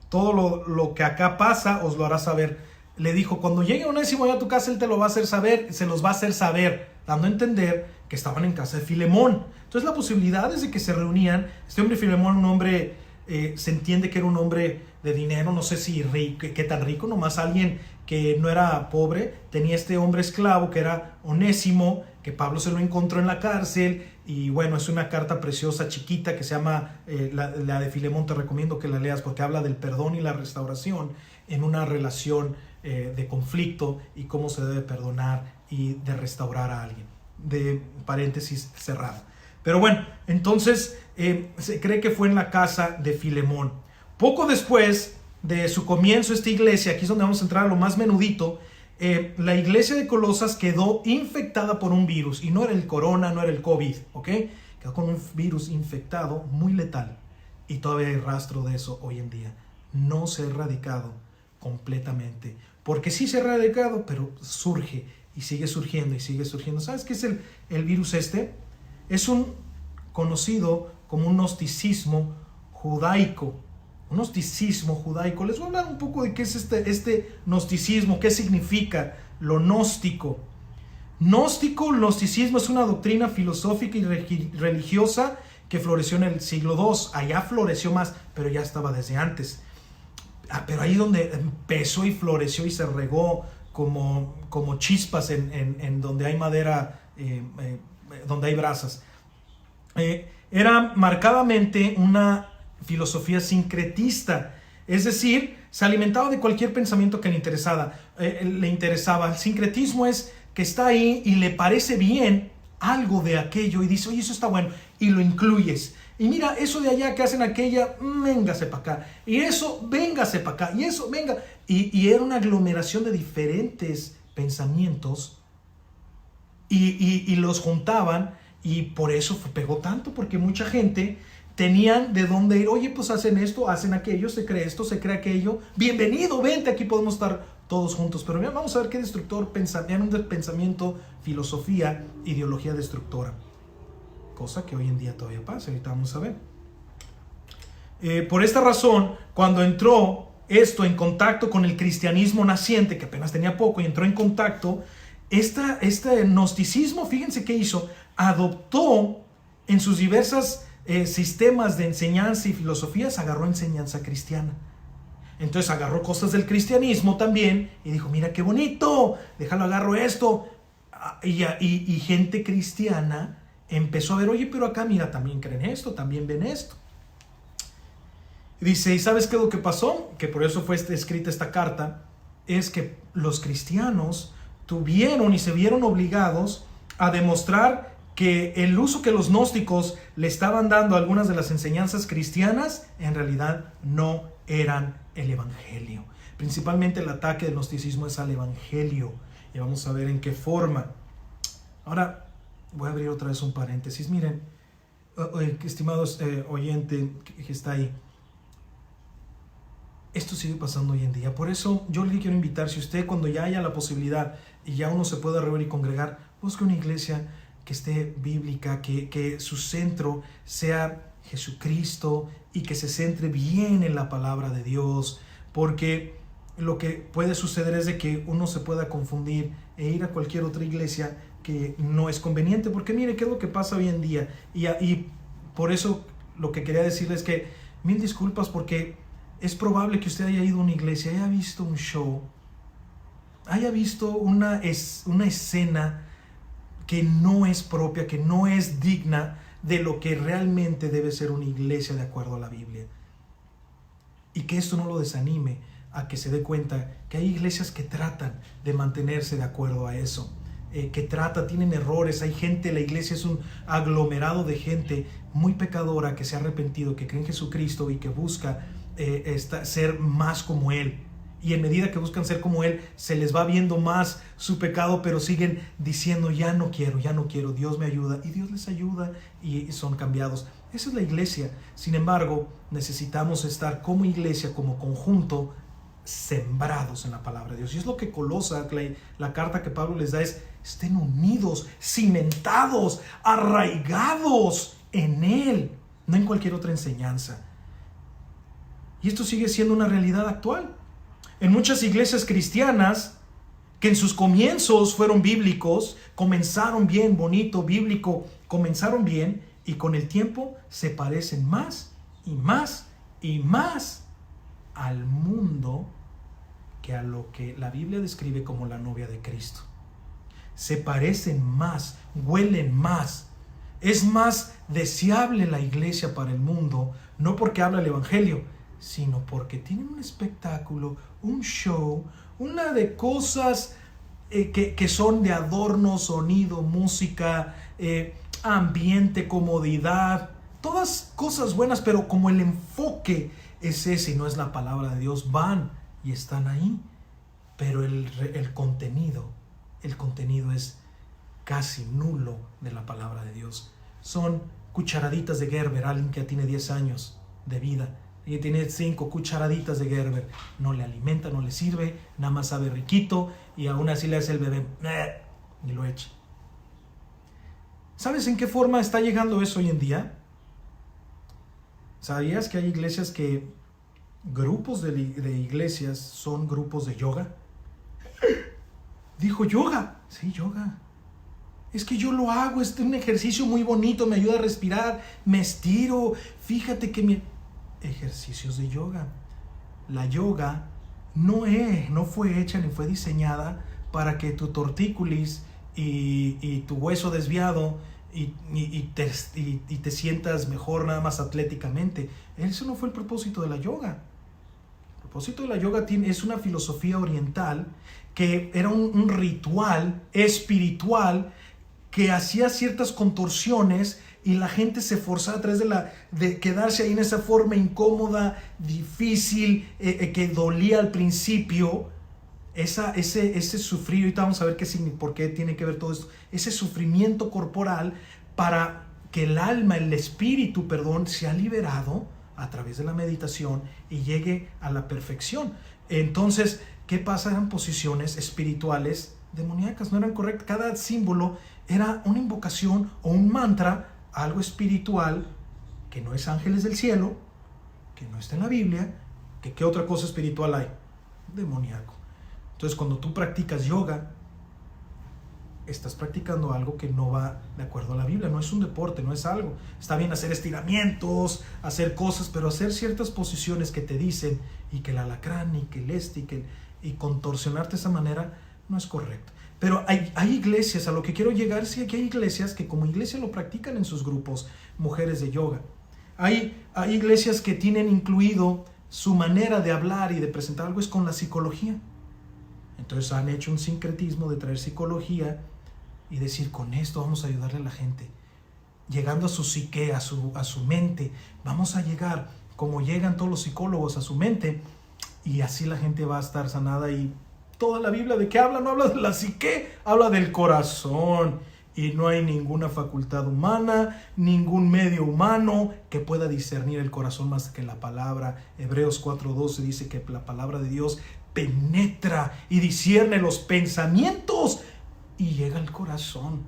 todo lo que acá pasa, os lo hará saber. Le dijo, cuando llegue Onésimo ya a tu casa, él te lo va a hacer saber, se los va a hacer saber, dando a entender que estaban en casa de Filemón. Entonces la posibilidad es de que se reunían. Este hombre Filemón, un hombre, se entiende que era un hombre de dinero, no sé si rico, qué tan rico, nomás alguien que no era pobre. Tenía este hombre esclavo que era Onésimo, que Pablo se lo encontró en la cárcel, y bueno, es una carta preciosa, chiquita, que se llama, la de Filemón, te recomiendo que la leas, porque habla del perdón y la restauración en una relación de conflicto, y cómo se debe perdonar y de restaurar a alguien, de paréntesis cerrado. Pero bueno, entonces se cree que fue en la casa de Filemón. Poco después de su comienzo esta iglesia, aquí es donde vamos a entrar a lo más menudito, la iglesia de Colosas quedó infectada por un virus, y no era el corona, no era el COVID, ¿ok? Quedó con un virus infectado muy letal, y todavía hay rastro de eso hoy en día. No se ha erradicado completamente, porque sí se ha erradicado, pero surge y sigue surgiendo y sigue surgiendo. ¿Sabes qué es el virus este? Es un conocido como un gnosticismo judaico. Un gnosticismo judaico. Les voy a hablar un poco de qué es este gnosticismo, qué significa lo gnóstico. Gnosticismo es una doctrina filosófica y religiosa que floreció en el siglo II. Allá floreció más, pero ya estaba desde antes. Pero ahí donde empezó y floreció y se regó como chispas en donde hay madera, donde hay brasas. Era marcadamente una filosofía sincretista, es decir, se alimentaba de cualquier pensamiento que le interesaba. El sincretismo es que está ahí y le parece bien algo de aquello y dice, oye, eso está bueno, y lo incluyes. Y mira, eso de allá que hacen aquella, véngase para acá. Y eso, véngase para acá. Y eso, venga. Y era una aglomeración de diferentes pensamientos y los juntaban, y por eso pegó tanto, porque mucha gente tenían de dónde ir. Oye, pues hacen esto, hacen aquello, se cree esto, se cree aquello. Bienvenido, vente, aquí podemos estar todos juntos. Pero mira, vamos a ver qué destructor pensamiento, filosofía, ideología destructora. Cosa que hoy en día todavía pasa, ahorita vamos a ver. Por esta razón, cuando entró esto en contacto con el cristianismo naciente, que apenas tenía poco, y entró en contacto, este gnosticismo, fíjense qué hizo, adoptó en sus diversas sistemas de enseñanza y filosofías, agarró enseñanza cristiana. Entonces agarró cosas del cristianismo también y dijo, mira qué bonito, déjalo, agarro esto. Y gente cristiana empezó a ver, oye, pero acá mira, también creen esto, también ven esto. Dice, ¿y sabes qué es lo que pasó? Que por eso fue escrita esta carta, es que los cristianos tuvieron y se vieron obligados a demostrar que el uso que los gnósticos le estaban dando a algunas de las enseñanzas cristianas en realidad no eran el evangelio. Principalmente el ataque del gnosticismo es al evangelio, y vamos a ver en qué forma. Ahora voy a abrir otra vez un paréntesis. Miren, estimados oyente que está ahí, esto sigue pasando hoy en día. Por eso yo le quiero invitar, si usted cuando ya haya la posibilidad y ya uno se pueda reunir y congregar, busque una iglesia que esté bíblica, que su centro sea Jesucristo y que se centre bien en la palabra de Dios, porque lo que puede suceder es de que uno se pueda confundir e ir a cualquier otra iglesia que no es conveniente, porque mire qué es lo que pasa hoy en día, y por eso lo que quería decirles es que mil disculpas, porque es probable que usted haya ido a una iglesia, haya visto un show, haya visto una escena que no es propia, que no es digna de lo que realmente debe ser una iglesia de acuerdo a la Biblia. Y que esto no lo desanime a que se dé cuenta que hay iglesias que tratan de mantenerse de acuerdo a eso, tienen errores, hay gente, la iglesia es un aglomerado de gente muy pecadora que se ha arrepentido, que cree en Jesucristo y que busca ser más como Él. Y en medida que buscan ser como Él, se les va viendo más su pecado, pero siguen diciendo, ya no quiero, Dios me ayuda, y Dios les ayuda y son cambiados. Esa es la iglesia. Sin embargo, necesitamos estar como iglesia, como conjunto, sembrados en la palabra de Dios. Y es lo que la carta que Pablo les da es, estén unidos, cimentados, arraigados en Él, no en cualquier otra enseñanza. Y esto sigue siendo una realidad actual. En muchas iglesias cristianas que en sus comienzos fueron bíblicos, comenzaron bien, bonito, bíblico, comenzaron bien, y con el tiempo se parecen más y más y más al mundo que a lo que la Biblia describe como la novia de Cristo. Se parecen más, huelen más. Es más deseable la iglesia para el mundo, no porque habla el evangelio, sino porque tienen un espectáculo, un show, una de cosas que son de adorno, sonido, música, ambiente, comodidad, todas cosas buenas, pero como el enfoque es ese y no es la palabra de Dios, van y están ahí, pero el contenido es casi nulo de la palabra de Dios. Son cucharaditas de Gerber, alguien que ya tiene 10 años de vida y tiene 5 cucharaditas de Gerber, no le alimenta, no le sirve, nada más sabe riquito, y aún así le hace el bebé y lo echa. ¿Sabes en qué forma está llegando eso hoy en día? ¿Sabías que hay iglesias que grupos de iglesias son grupos de yoga? Dijo yoga. Sí, yoga. Es que yo lo hago, es un ejercicio muy bonito, me ayuda a respirar, me estiro. Fíjate que ejercicios de yoga. La yoga no fue hecha ni fue diseñada para que tu tortícolis y tu hueso desviado y te sientas mejor nada más atléticamente. Eso no fue el propósito de la yoga. El propósito de la yoga es una filosofía oriental que era un ritual espiritual que hacía ciertas contorsiones y la gente se forzaba a través de quedarse ahí en esa forma incómoda, difícil, que dolía al principio. Ese sufrir, ahorita vamos a ver por qué tiene que ver todo esto, ese sufrimiento corporal, para que el alma, el espíritu, sea liberado a través de la meditación y llegue a la perfección. Entonces, ¿qué pasa? Eran posiciones espirituales demoníacas, no eran correctas. Cada símbolo era una invocación o un mantra, algo espiritual que no es ángeles del cielo, que no está en la Biblia. ¿Qué otra cosa espiritual hay? Demoníaco. Entonces, cuando tú practicas yoga, estás practicando algo que no va de acuerdo a la Biblia. No es un deporte, no es algo. Está bien hacer estiramientos, hacer cosas, pero hacer ciertas posiciones que te dicen, y que el alacrán, y que el y contorsionarte de esa manera, no es correcto. Pero hay iglesias, a lo que quiero llegar, sí, que hay iglesias que como iglesia lo practican en sus grupos, mujeres de yoga. Hay iglesias que tienen incluido su manera de hablar y de presentar algo es con la psicología. Entonces han hecho un sincretismo de traer psicología y decir, con esto vamos a ayudarle a la gente. Llegando a su psique, a su mente, vamos a llegar como llegan todos los psicólogos a su mente, y así la gente va a estar sanada. Y toda la Biblia, ¿de qué habla? No habla de la psique, habla del corazón. Y no hay ninguna facultad humana, ningún medio humano que pueda discernir el corazón más que la palabra. Hebreos 4:12 dice que la palabra de Dios penetra y discierne los pensamientos y llega al corazón.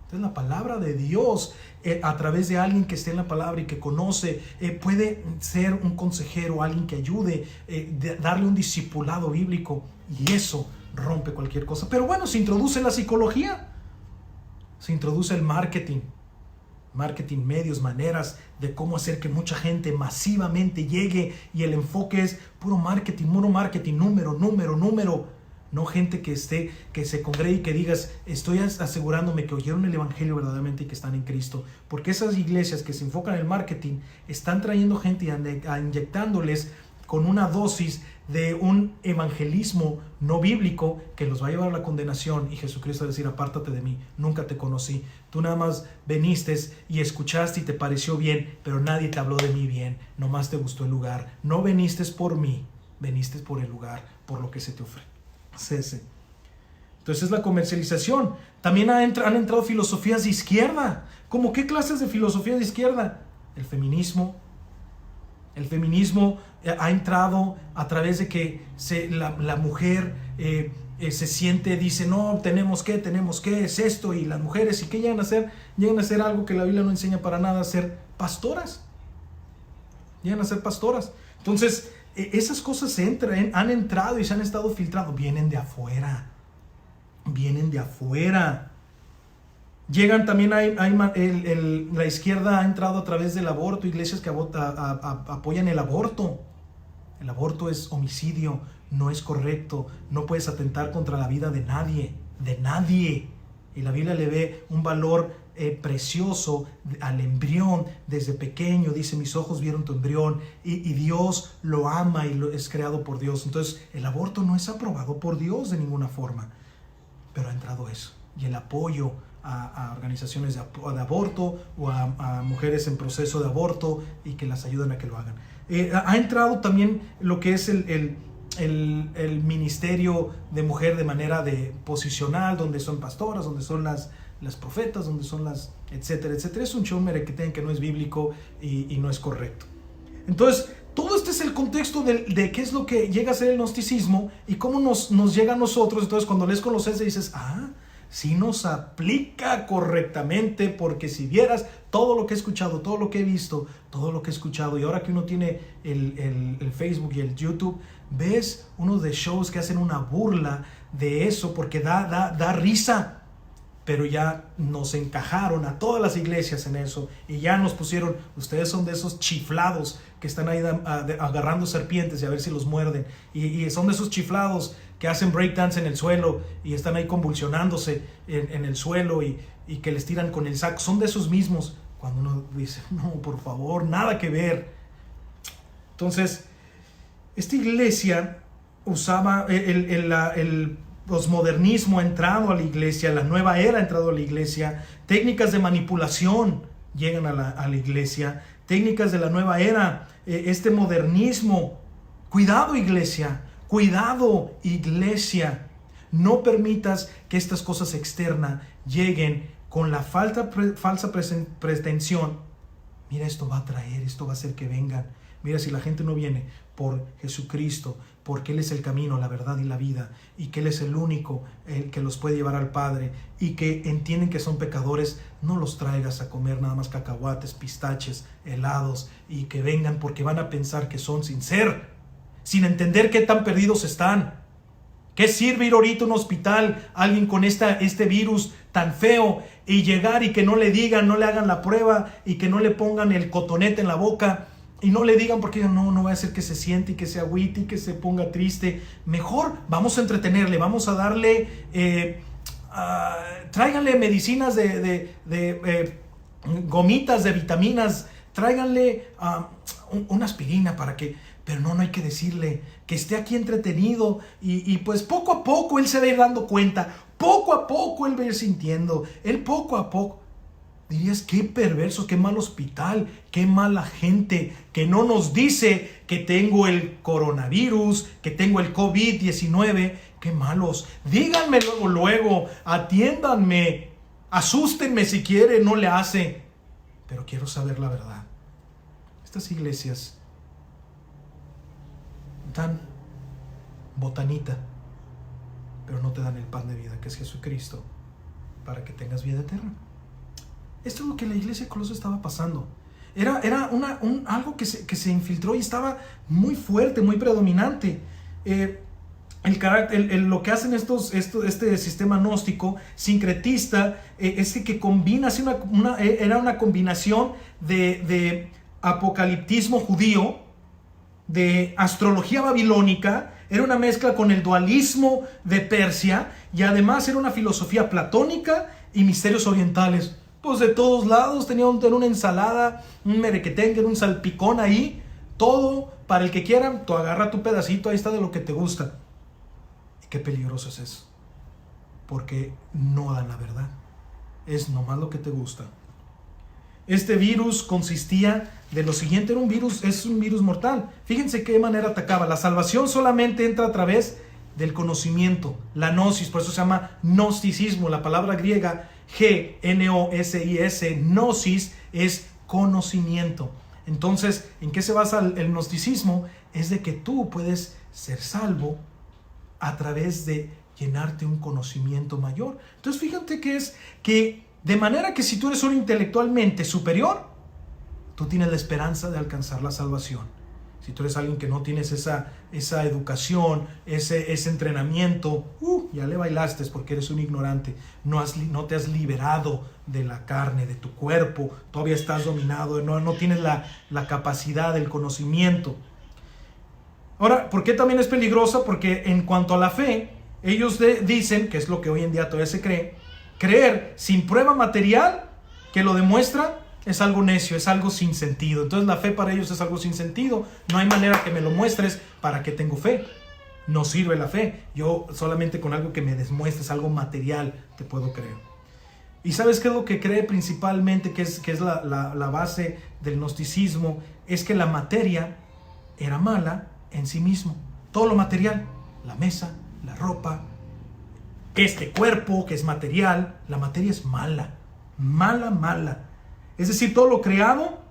Entonces la palabra de Dios, a través de alguien que esté en la palabra y que conoce, puede ser un consejero, alguien que ayude, darle un discipulado bíblico, y eso rompe cualquier cosa. Pero bueno, se introduce la psicología, se introduce el marketing, medios, maneras de cómo hacer que mucha gente masivamente llegue, y el enfoque es puro marketing, número. No gente que se congregue y que digas, estoy asegurándome que oyeron el evangelio verdaderamente y que están en Cristo. Porque esas iglesias que se enfocan en el marketing están trayendo gente y inyectándoles con una dosis de un evangelismo no bíblico que los va a llevar a la condenación, y Jesucristo va a decir, apártate de mí, nunca te conocí. Tú nada más viniste y escuchaste y te pareció bien, pero nadie te habló de mí bien, nomás te gustó el lugar. No viniste por mí, viniste por el lugar, por lo que se te ofrece. Entonces la comercialización. También han entrado filosofías de izquierda. ¿Cómo qué clases de filosofía de izquierda? El feminismo. El feminismo ha entrado a través de que la mujer se siente, dice, no, tenemos que, es esto, y las mujeres, ¿y qué llegan a hacer? Llegan a hacer algo que la Biblia no enseña para nada, a ser pastoras. Llegan a ser pastoras. Entonces, esas cosas han entrado y se han estado filtrando. Vienen de afuera. Llegan también, la izquierda ha entrado a través del aborto, iglesias que apoyan el aborto. El aborto es homicidio, no es correcto, no puedes atentar contra la vida de nadie. Y la Biblia le ve un valor precioso al embrión desde pequeño. Dice, mis ojos vieron tu embrión, y Dios lo ama y es creado por Dios. Entonces el aborto no es aprobado por Dios de ninguna forma, pero ha entrado eso, y el apoyo a organizaciones de aborto o a mujeres en proceso de aborto y que las ayuden a que lo hagan. Ha entrado también lo que es el ministerio de mujer de manera de posicional, donde son pastoras, donde son las profetas, donde son las etcétera. Es un show merequetén que no es bíblico y no es correcto. Entonces, todo este es el contexto de qué es lo que llega a ser el gnosticismo y cómo nos llega a nosotros. Entonces, cuando lees Colosenses dices, sí nos aplica correctamente, porque si vieras todo lo que he escuchado, todo lo que he visto, todo lo que he escuchado, y ahora que uno tiene el Facebook y el YouTube, ves unos de shows que hacen una burla de eso porque da risa. Pero ya nos encajaron a todas las iglesias en eso, y ya nos pusieron, ustedes son de esos chiflados que están ahí agarrando serpientes y a ver si los muerden, y son de esos chiflados que hacen breakdance en el suelo y están ahí convulsionándose en el suelo y que les tiran con el saco. Son de esos mismos. Cuando uno dice, no, por favor, nada que ver. Entonces, esta iglesia usaba el posmodernismo ha entrado a la iglesia, la nueva era ha entrado a la iglesia, técnicas de manipulación llegan a la iglesia, técnicas de la nueva era, este modernismo. Cuidado, iglesia, no permitas que estas cosas externas lleguen con la falsa pretensión. Mira, esto va a traer, esto va a hacer que vengan. Mira, si la gente no viene por Jesucristo, porque Él es el camino, la verdad y la vida, y que Él es el único el que los puede llevar al Padre, y que entienden que son pecadores, no los traigas a comer nada más cacahuates, pistaches, helados, y que vengan porque van a pensar que son sin entender qué tan perdidos están. ¿Qué sirve ir ahorita a un hospital, alguien con este virus tan feo, y llegar y que no le digan, no le hagan la prueba, y que no le pongan el cotonete en la boca, y no le digan, porque no va a hacer que se siente y que se agüite y que se ponga triste? Mejor vamos a entretenerle, vamos a darle tráiganle medicinas gomitas de vitaminas, tráiganle una aspirina para que... Pero no hay que decirle que esté aquí entretenido y pues poco a poco él se va a ir dando cuenta, poco a poco él va a ir sintiendo, él poco a poco. Dirías, qué perverso, qué mal hospital, qué mala gente que no nos dice que tengo el coronavirus, que tengo el COVID-19. Qué malos. Díganme luego, atiéndanme, asústenme si quieren, no le hace. Pero quiero saber la verdad. Estas iglesias dan botanita, pero no te dan el pan de vida, que es Jesucristo, para que tengas vida eterna. Esto es lo que la iglesia de Colosas estaba pasando. Era algo que se infiltró y estaba muy fuerte, muy predominante. Lo que hacen este sistema gnóstico, sincretista, es que combina, era una combinación de apocaliptismo judío, de astrología babilónica, era una mezcla con el dualismo de Persia y además era una filosofía platónica y misterios orientales. Pues de todos lados tenían una ensalada, un merequetengue, un salpicón ahí, todo para el que quiera. Tú agarra tu pedacito, ahí está de lo que te gusta. Y qué peligroso es eso, porque no dan la verdad, es nomás lo que te gusta. Este virus consistía de lo siguiente, es un virus mortal. Fíjense qué manera atacaba. La salvación solamente entra a través del conocimiento, la gnosis, por eso se llama gnosticismo. La palabra griega G-N-O-S-I-S, gnosis, es conocimiento. Entonces, ¿en qué se basa el gnosticismo? Es de que tú puedes ser salvo a través de llenarte un conocimiento mayor. Entonces, fíjate que es que de manera que si tú eres un intelectualmente superior, tú tienes la esperanza de alcanzar la salvación. Si tú eres alguien que no tienes esa educación, ese entrenamiento, ya le bailaste porque eres un ignorante. No te has liberado de la carne, de tu cuerpo. Todavía estás dominado, no tienes la capacidad del conocimiento. Ahora, ¿por qué también es peligrosa? Porque en cuanto a la fe, ellos dicen, que es lo que hoy en día todavía se cree, creer sin prueba material que lo demuestra es algo necio, es algo sin sentido. Entonces la fe para ellos es algo sin sentido. No hay manera que me lo muestres para que tengo fe. No sirve la fe. Yo solamente con algo que me demuestres, algo material, te puedo creer. ¿Y sabes qué es lo que cree principalmente, que es la base del gnosticismo? Es que la materia era mala en sí mismo. Todo lo material, la mesa, la ropa, este cuerpo que es material, la materia es mala. Mala. Es decir, todo lo creado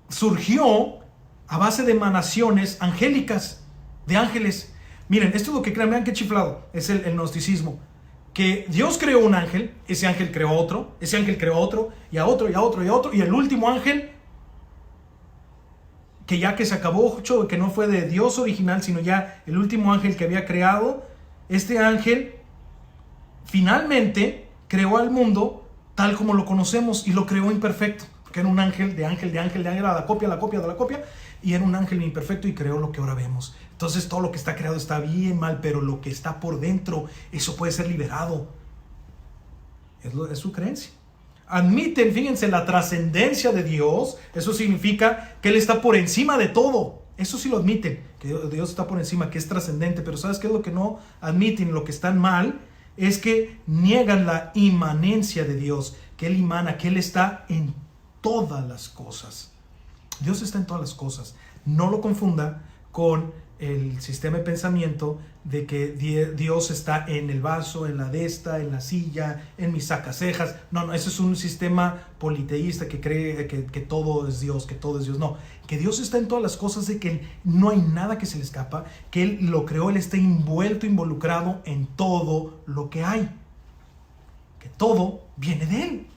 surgió a base de emanaciones angélicas, de ángeles. Miren, esto es lo que creen, vean qué chiflado es el gnosticismo. Que Dios creó un ángel, ese ángel creó otro, ese ángel creó otro, y a otro, y a otro, y a otro, y el último ángel, que ya que se acabó, que no fue de Dios original, sino ya el último ángel que había creado, este ángel finalmente creó al mundo tal como lo conocemos y lo creó imperfecto, porque era un ángel, era la copia, y era un ángel imperfecto y creó lo que ahora vemos. Entonces todo lo que está creado está bien, mal, pero lo que está por dentro, eso puede ser liberado. Es su creencia. Admiten, fíjense, la trascendencia de Dios. Eso significa que Él está por encima de todo. Eso sí lo admiten, que Dios está por encima, que es trascendente. Pero ¿sabes qué es lo que no admiten? Lo que están mal es que niegan la inmanencia de Dios, que Él emana, que Él está en todas las cosas. Dios está en todas las cosas. No lo confunda con el sistema de pensamiento de que Dios está en el vaso, en la desta, en la silla, en mis sacacejas. No, ese es un sistema politeísta que cree que todo es Dios, que todo es Dios. No, que Dios está en todas las cosas, de que no hay nada que se le escapa, que Él lo creó, Él está involucrado en todo lo que hay. Que todo viene de Él.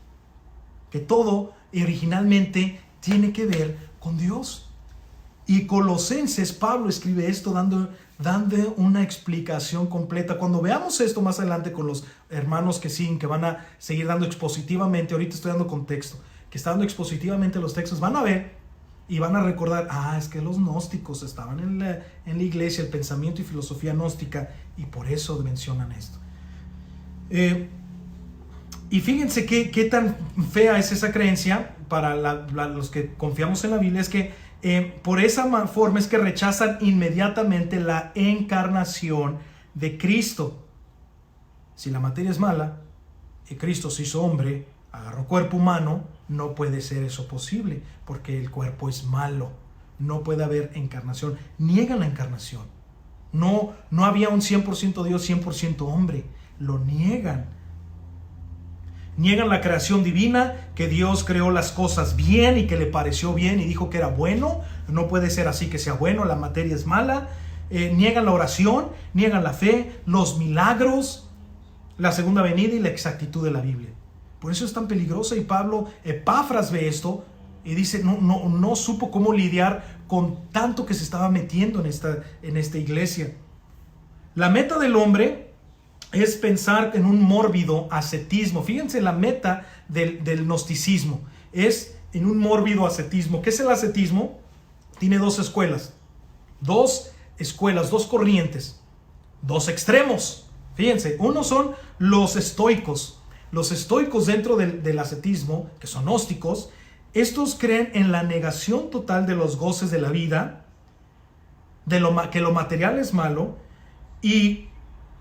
Que todo originalmente tiene que ver con Dios. Y Colosenses, Pablo escribe esto dando una explicación completa. Cuando veamos esto más adelante con los hermanos que siguen, que van a seguir dando expositivamente, ahorita estoy dando contexto, que está dando expositivamente los textos, van a ver y van a recordar, es que los gnósticos estaban en la iglesia, el pensamiento y filosofía gnóstica, y por eso mencionan esto. Y fíjense qué tan fea es esa creencia para los que confiamos en la Biblia, es que por esa forma es que rechazan inmediatamente la encarnación de Cristo. Si la materia es mala y Cristo se hizo hombre, agarró cuerpo humano, no puede ser eso posible, porque el cuerpo es malo. No puede haber encarnación. Niegan la encarnación. No había un 100% Dios, 100% hombre. Lo niegan. Niegan la creación divina, que Dios creó las cosas bien y que le pareció bien y dijo que era bueno. No puede ser así que sea bueno, la materia es mala. Niegan la oración, niegan la fe, los milagros, la segunda venida y la exactitud de la Biblia. Por eso es tan peligrosa, y Epafras ve esto y dice, no supo cómo lidiar con tanto que se estaba metiendo en esta iglesia. La meta del hombre es pensar en un mórbido ascetismo. Fíjense, la meta del gnosticismo es en un mórbido ascetismo. ¿Qué es el ascetismo? Tiene dos escuelas, dos corrientes, dos extremos. Fíjense, uno son los estoicos. Los estoicos dentro del ascetismo, que son gnósticos, estos creen en la negación total de los goces de la vida, que lo material es malo, y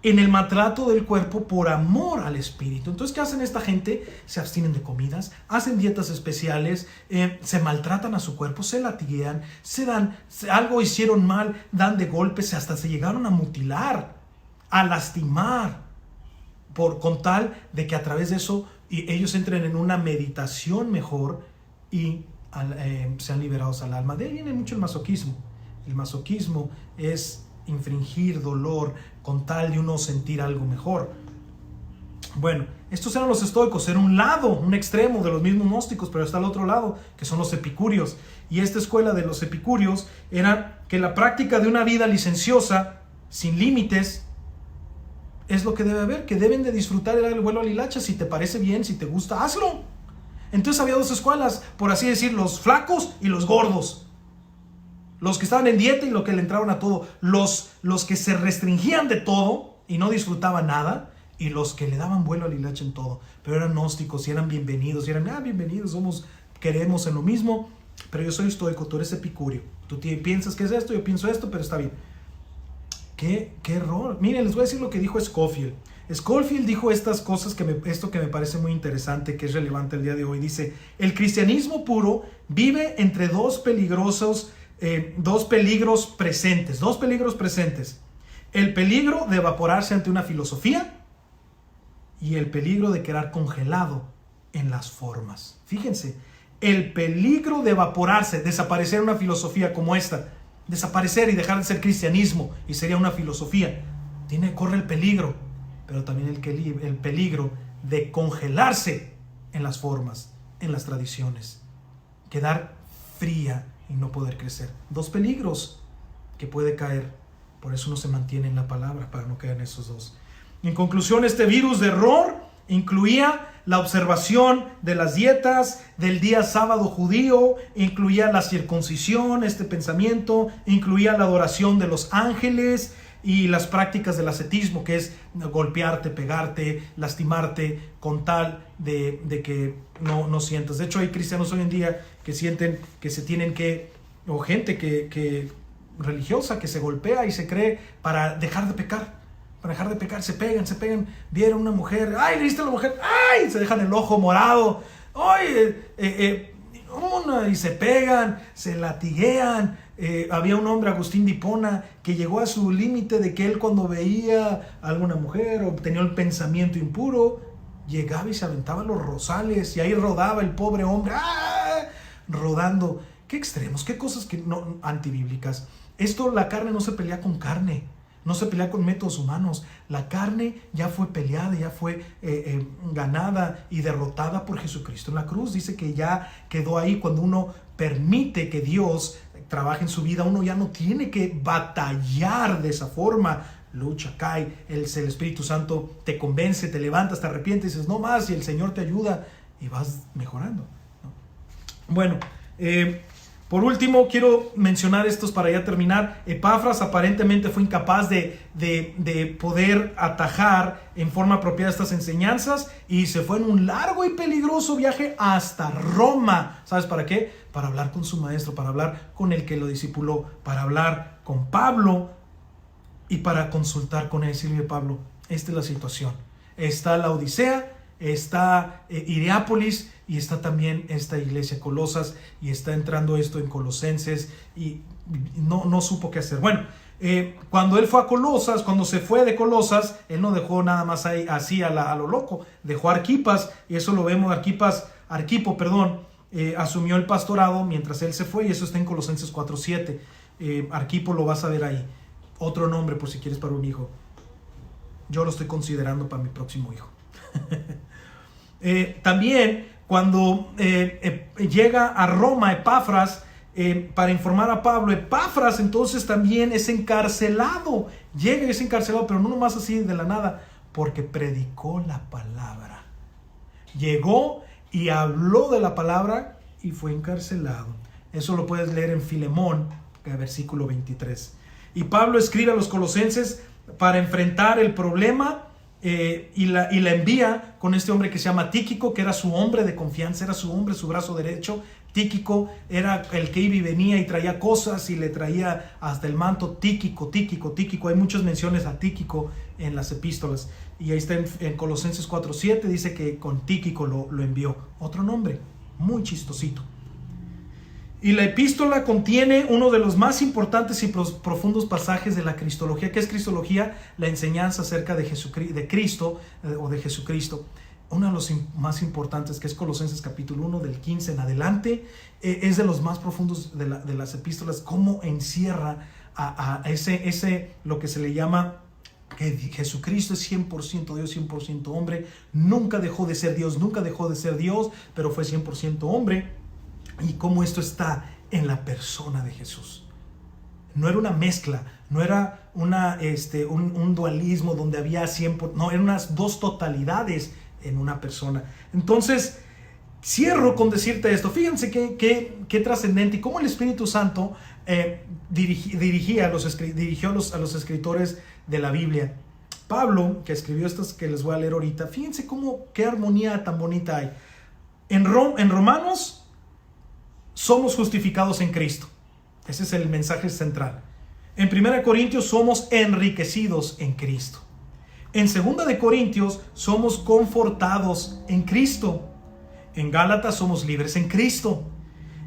en el maltrato del cuerpo por amor al espíritu. Entonces, ¿qué hacen esta gente? Se abstienen de comidas, hacen dietas especiales, se maltratan a su cuerpo, se latiguean, algo hicieron mal, dan de golpes, hasta se llegaron a mutilar, a lastimar, con tal de que a través de eso ellos entren en una meditación mejor y sean liberados al alma. De ahí viene mucho el masoquismo. El masoquismo es infringir dolor con tal de uno sentir algo mejor. Bueno, estos eran los estoicos. Era un extremo de los mismos gnósticos, pero está al otro lado, que son los epicúreos. Y esta escuela de los epicúreos era que la práctica de una vida licenciosa, sin límites, es lo que debe haber, que deben de disfrutar el vuelo al hilacha. Si te parece bien, si te gusta, hazlo. Entonces había dos escuelas, por así decir, los flacos y los gordos. Los que estaban en dieta y los que le entraban a todo. Los que se restringían de todo y no disfrutaban nada. Y los que le daban vuelo al hilacha en todo. Pero eran gnósticos y eran bienvenidos. Y eran, bienvenidos, queremos en lo mismo. Pero yo soy estoico, tú eres epicúreo. Tú piensas que es esto, yo pienso esto, pero está bien. ¿Qué error? Miren, les voy a decir lo que dijo Scofield. Scofield dijo estas cosas, esto que me parece muy interesante, que es relevante el día de hoy. Dice, el cristianismo puro vive entre dos peligros presentes. El peligro de evaporarse ante una filosofía y el peligro de quedar congelado en las formas. Fíjense, el peligro de evaporarse, desaparecer una filosofía como esta, desaparecer y dejar de ser cristianismo y sería una filosofía. Corre el peligro, pero también el peligro de congelarse en las formas, en las tradiciones, quedar fría y no poder crecer. Dos peligros que puede caer. Por eso uno se mantiene en la palabra, para no caer en esos dos. En conclusión, este virus de error incluía la observación de las dietas, del día sábado judío, incluía la circuncisión, este pensamiento, incluía la adoración de los ángeles y las prácticas del ascetismo, que es golpearte, pegarte, lastimarte, con tal de que no sientas. De hecho, hay cristianos hoy en día que sienten que se tienen que, o gente que religiosa que se golpea y se cree para dejar de pecar. Para dejar de pecar, se pegan. Vieron una mujer, ¡ay, le diste a la mujer! ¡Ay! Se dejan el ojo morado. ¡Ay! Y se pegan, se latiguean. Había un hombre, Agustín de Hipona, que llegó a su límite de que él, cuando veía a alguna mujer o tenía el pensamiento impuro, llegaba y se aventaba los rosales y ahí rodaba el pobre hombre, ¡ah!, rodando. ¡Qué extremos! ¡Qué cosas antibíblicas! La carne no se pelea con carne. No se pelea con métodos humanos. La carne ya fue peleada, ya fue ganada y derrotada por Jesucristo en la cruz. Dice que ya quedó ahí. Cuando uno permite que Dios trabaje en su vida, uno ya no tiene que batallar de esa forma. Lucha, cae, el Espíritu Santo te convence, te levantas, te arrepientes, dices no más, y el Señor te ayuda y vas mejorando, ¿no? Bueno, Por último, quiero mencionar estos para ya terminar. Epafras aparentemente fue incapaz de poder atajar en forma apropiada estas enseñanzas y se fue en un largo y peligroso viaje hasta Roma. ¿Sabes para qué? Para hablar con su maestro, para hablar con el que lo discipuló, para hablar con Pablo y para consultar con él. Decirle: Pablo, esta es la situación. Está la Odisea, está Hierápolis y está también esta iglesia Colosas, y está entrando esto en Colosenses y no supo qué hacer. Bueno, cuando él fue a Colosas, cuando se fue de Colosas, él no dejó nada más ahí, así a lo loco. Dejó a Arquipas, y eso lo vemos. Arquipo, asumió el pastorado mientras él se fue, y eso está en Colosenses 4:7. Arquipo lo vas a ver ahí. Otro nombre por si quieres para un hijo. Yo lo estoy considerando para mi próximo hijo. También cuando llega a Roma Epafras para informar a Pablo, Epafras entonces también es encarcelado. Llega y es encarcelado, pero no nomás así de la nada, porque predicó la palabra. Llegó y habló de la palabra y fue encarcelado. Eso lo puedes leer en Filemón, versículo 23. Y Pablo escribe a los colosenses para enfrentar el problema, y la envía con este hombre que se llama Tíquico, que era su hombre de confianza, era su hombre, su brazo derecho. Tíquico era el que iba y venía y traía cosas y le traía hasta el manto. Tíquico. Hay muchas menciones a Tíquico en las epístolas, y ahí está en Colosenses 4:7, dice que con Tíquico lo envió. Otro nombre muy chistosito. Y la epístola contiene uno de los más importantes y profundos pasajes de la cristología. ¿Qué es cristología? La enseñanza acerca de Cristo o de Jesucristo. Uno de los más importantes, que es Colosenses capítulo 1, del 15 en adelante, es de los más profundos de las epístolas. Cómo encierra a ese lo que se le llama que Jesucristo es 100% Dios, 100% hombre. Nunca dejó de ser Dios, pero fue 100% hombre. Y cómo esto está en la persona de Jesús. No era una mezcla, no era un dualismo donde había 100%, no, eran unas dos totalidades en una persona. Entonces, cierro con decirte esto. Fíjense qué trascendente, y cómo el Espíritu Santo dirigió a los escritores de la Biblia. Pablo, que escribió estas que les voy a leer ahorita, fíjense qué armonía tan bonita hay. En Romanos, somos justificados en Cristo. Ese es el mensaje central. En 1 Corintios somos enriquecidos en Cristo. En 2 de Corintios somos confortados en Cristo. En Gálatas somos libres en Cristo.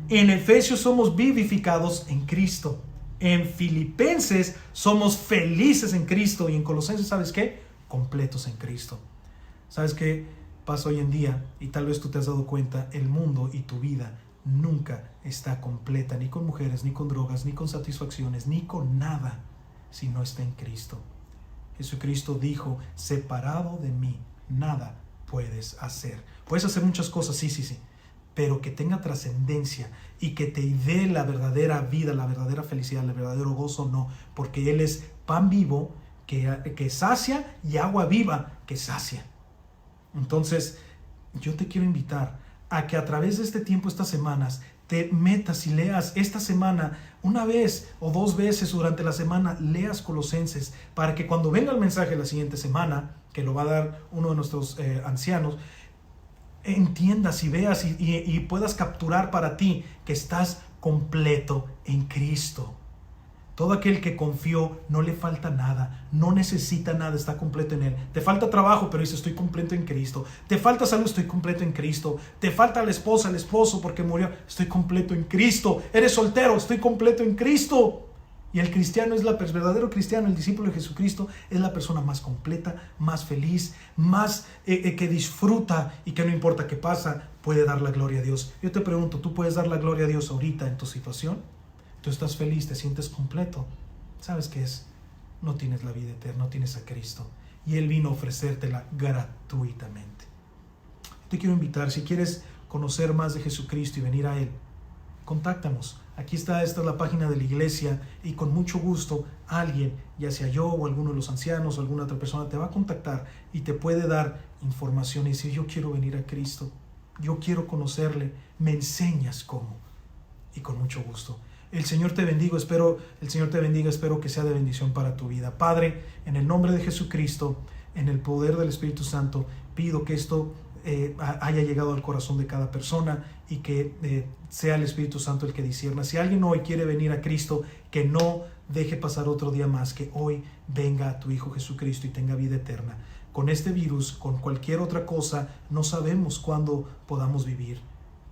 En Efesios somos vivificados en Cristo. En Filipenses somos felices en Cristo. Y en Colosenses, ¿sabes qué? Completos en Cristo. ¿Sabes qué pasa hoy en día? Y tal vez tú te has dado cuenta, el mundo y tu vida nunca está completa, ni con mujeres, ni con drogas, ni con satisfacciones, ni con nada, si no está en Cristo. Jesucristo dijo: separado de mí, nada puedes hacer. Puedes hacer muchas cosas, sí, pero que tenga trascendencia y que te dé la verdadera vida, la verdadera felicidad, el verdadero gozo, no, porque Él es pan vivo que sacia y agua viva que sacia. Entonces, yo te quiero invitar a que a través de este tiempo, estas semanas, te metas y leas esta semana, una vez o dos veces durante la semana, leas Colosenses, para que cuando venga el mensaje la siguiente semana, que lo va a dar uno de nuestros ancianos, entiendas y veas y puedas capturar para ti que estás completo en Cristo. Todo aquel que confió, no le falta nada, no necesita nada, está completo en Él. Te falta trabajo, pero dice: estoy completo en Cristo. Te falta salud, estoy completo en Cristo. Te falta la esposa, el esposo porque murió, estoy completo en Cristo. Eres soltero, estoy completo en Cristo. Y el cristiano el verdadero cristiano, el discípulo de Jesucristo, es la persona más completa, más feliz, más que disfruta, y que no importa qué pasa, puede dar la gloria a Dios. Yo te pregunto, ¿tú puedes dar la gloria a Dios ahorita en tu situación? Tú estás feliz, te sientes completo. ¿Sabes qué es? No tienes la vida eterna, no tienes a Cristo. Y Él vino a ofrecértela gratuitamente. Te quiero invitar, si quieres conocer más de Jesucristo y venir a Él, contáctanos. Esta es la página de la iglesia, y con mucho gusto alguien, ya sea yo o alguno de los ancianos o alguna otra persona, te va a contactar y te puede dar información y decir: yo quiero venir a Cristo, yo quiero conocerle, me enseñas cómo. y con mucho gusto. El Señor te bendiga, espero que sea de bendición para tu vida. Padre, en el nombre de Jesucristo, en el poder del Espíritu Santo, pido que esto haya llegado al corazón de cada persona y que sea el Espíritu Santo el que discierna. Si alguien hoy quiere venir a Cristo, que no deje pasar otro día más, que hoy venga a tu Hijo Jesucristo y tenga vida eterna. Con este virus, con cualquier otra cosa, no sabemos cuándo podamos vivir,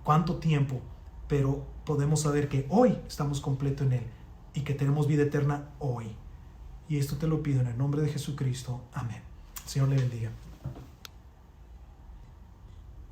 cuánto tiempo, pero podemos saber que hoy estamos completos en Él y que tenemos vida eterna hoy. Y esto te lo pido en el nombre de Jesucristo. Amén. El Señor le bendiga.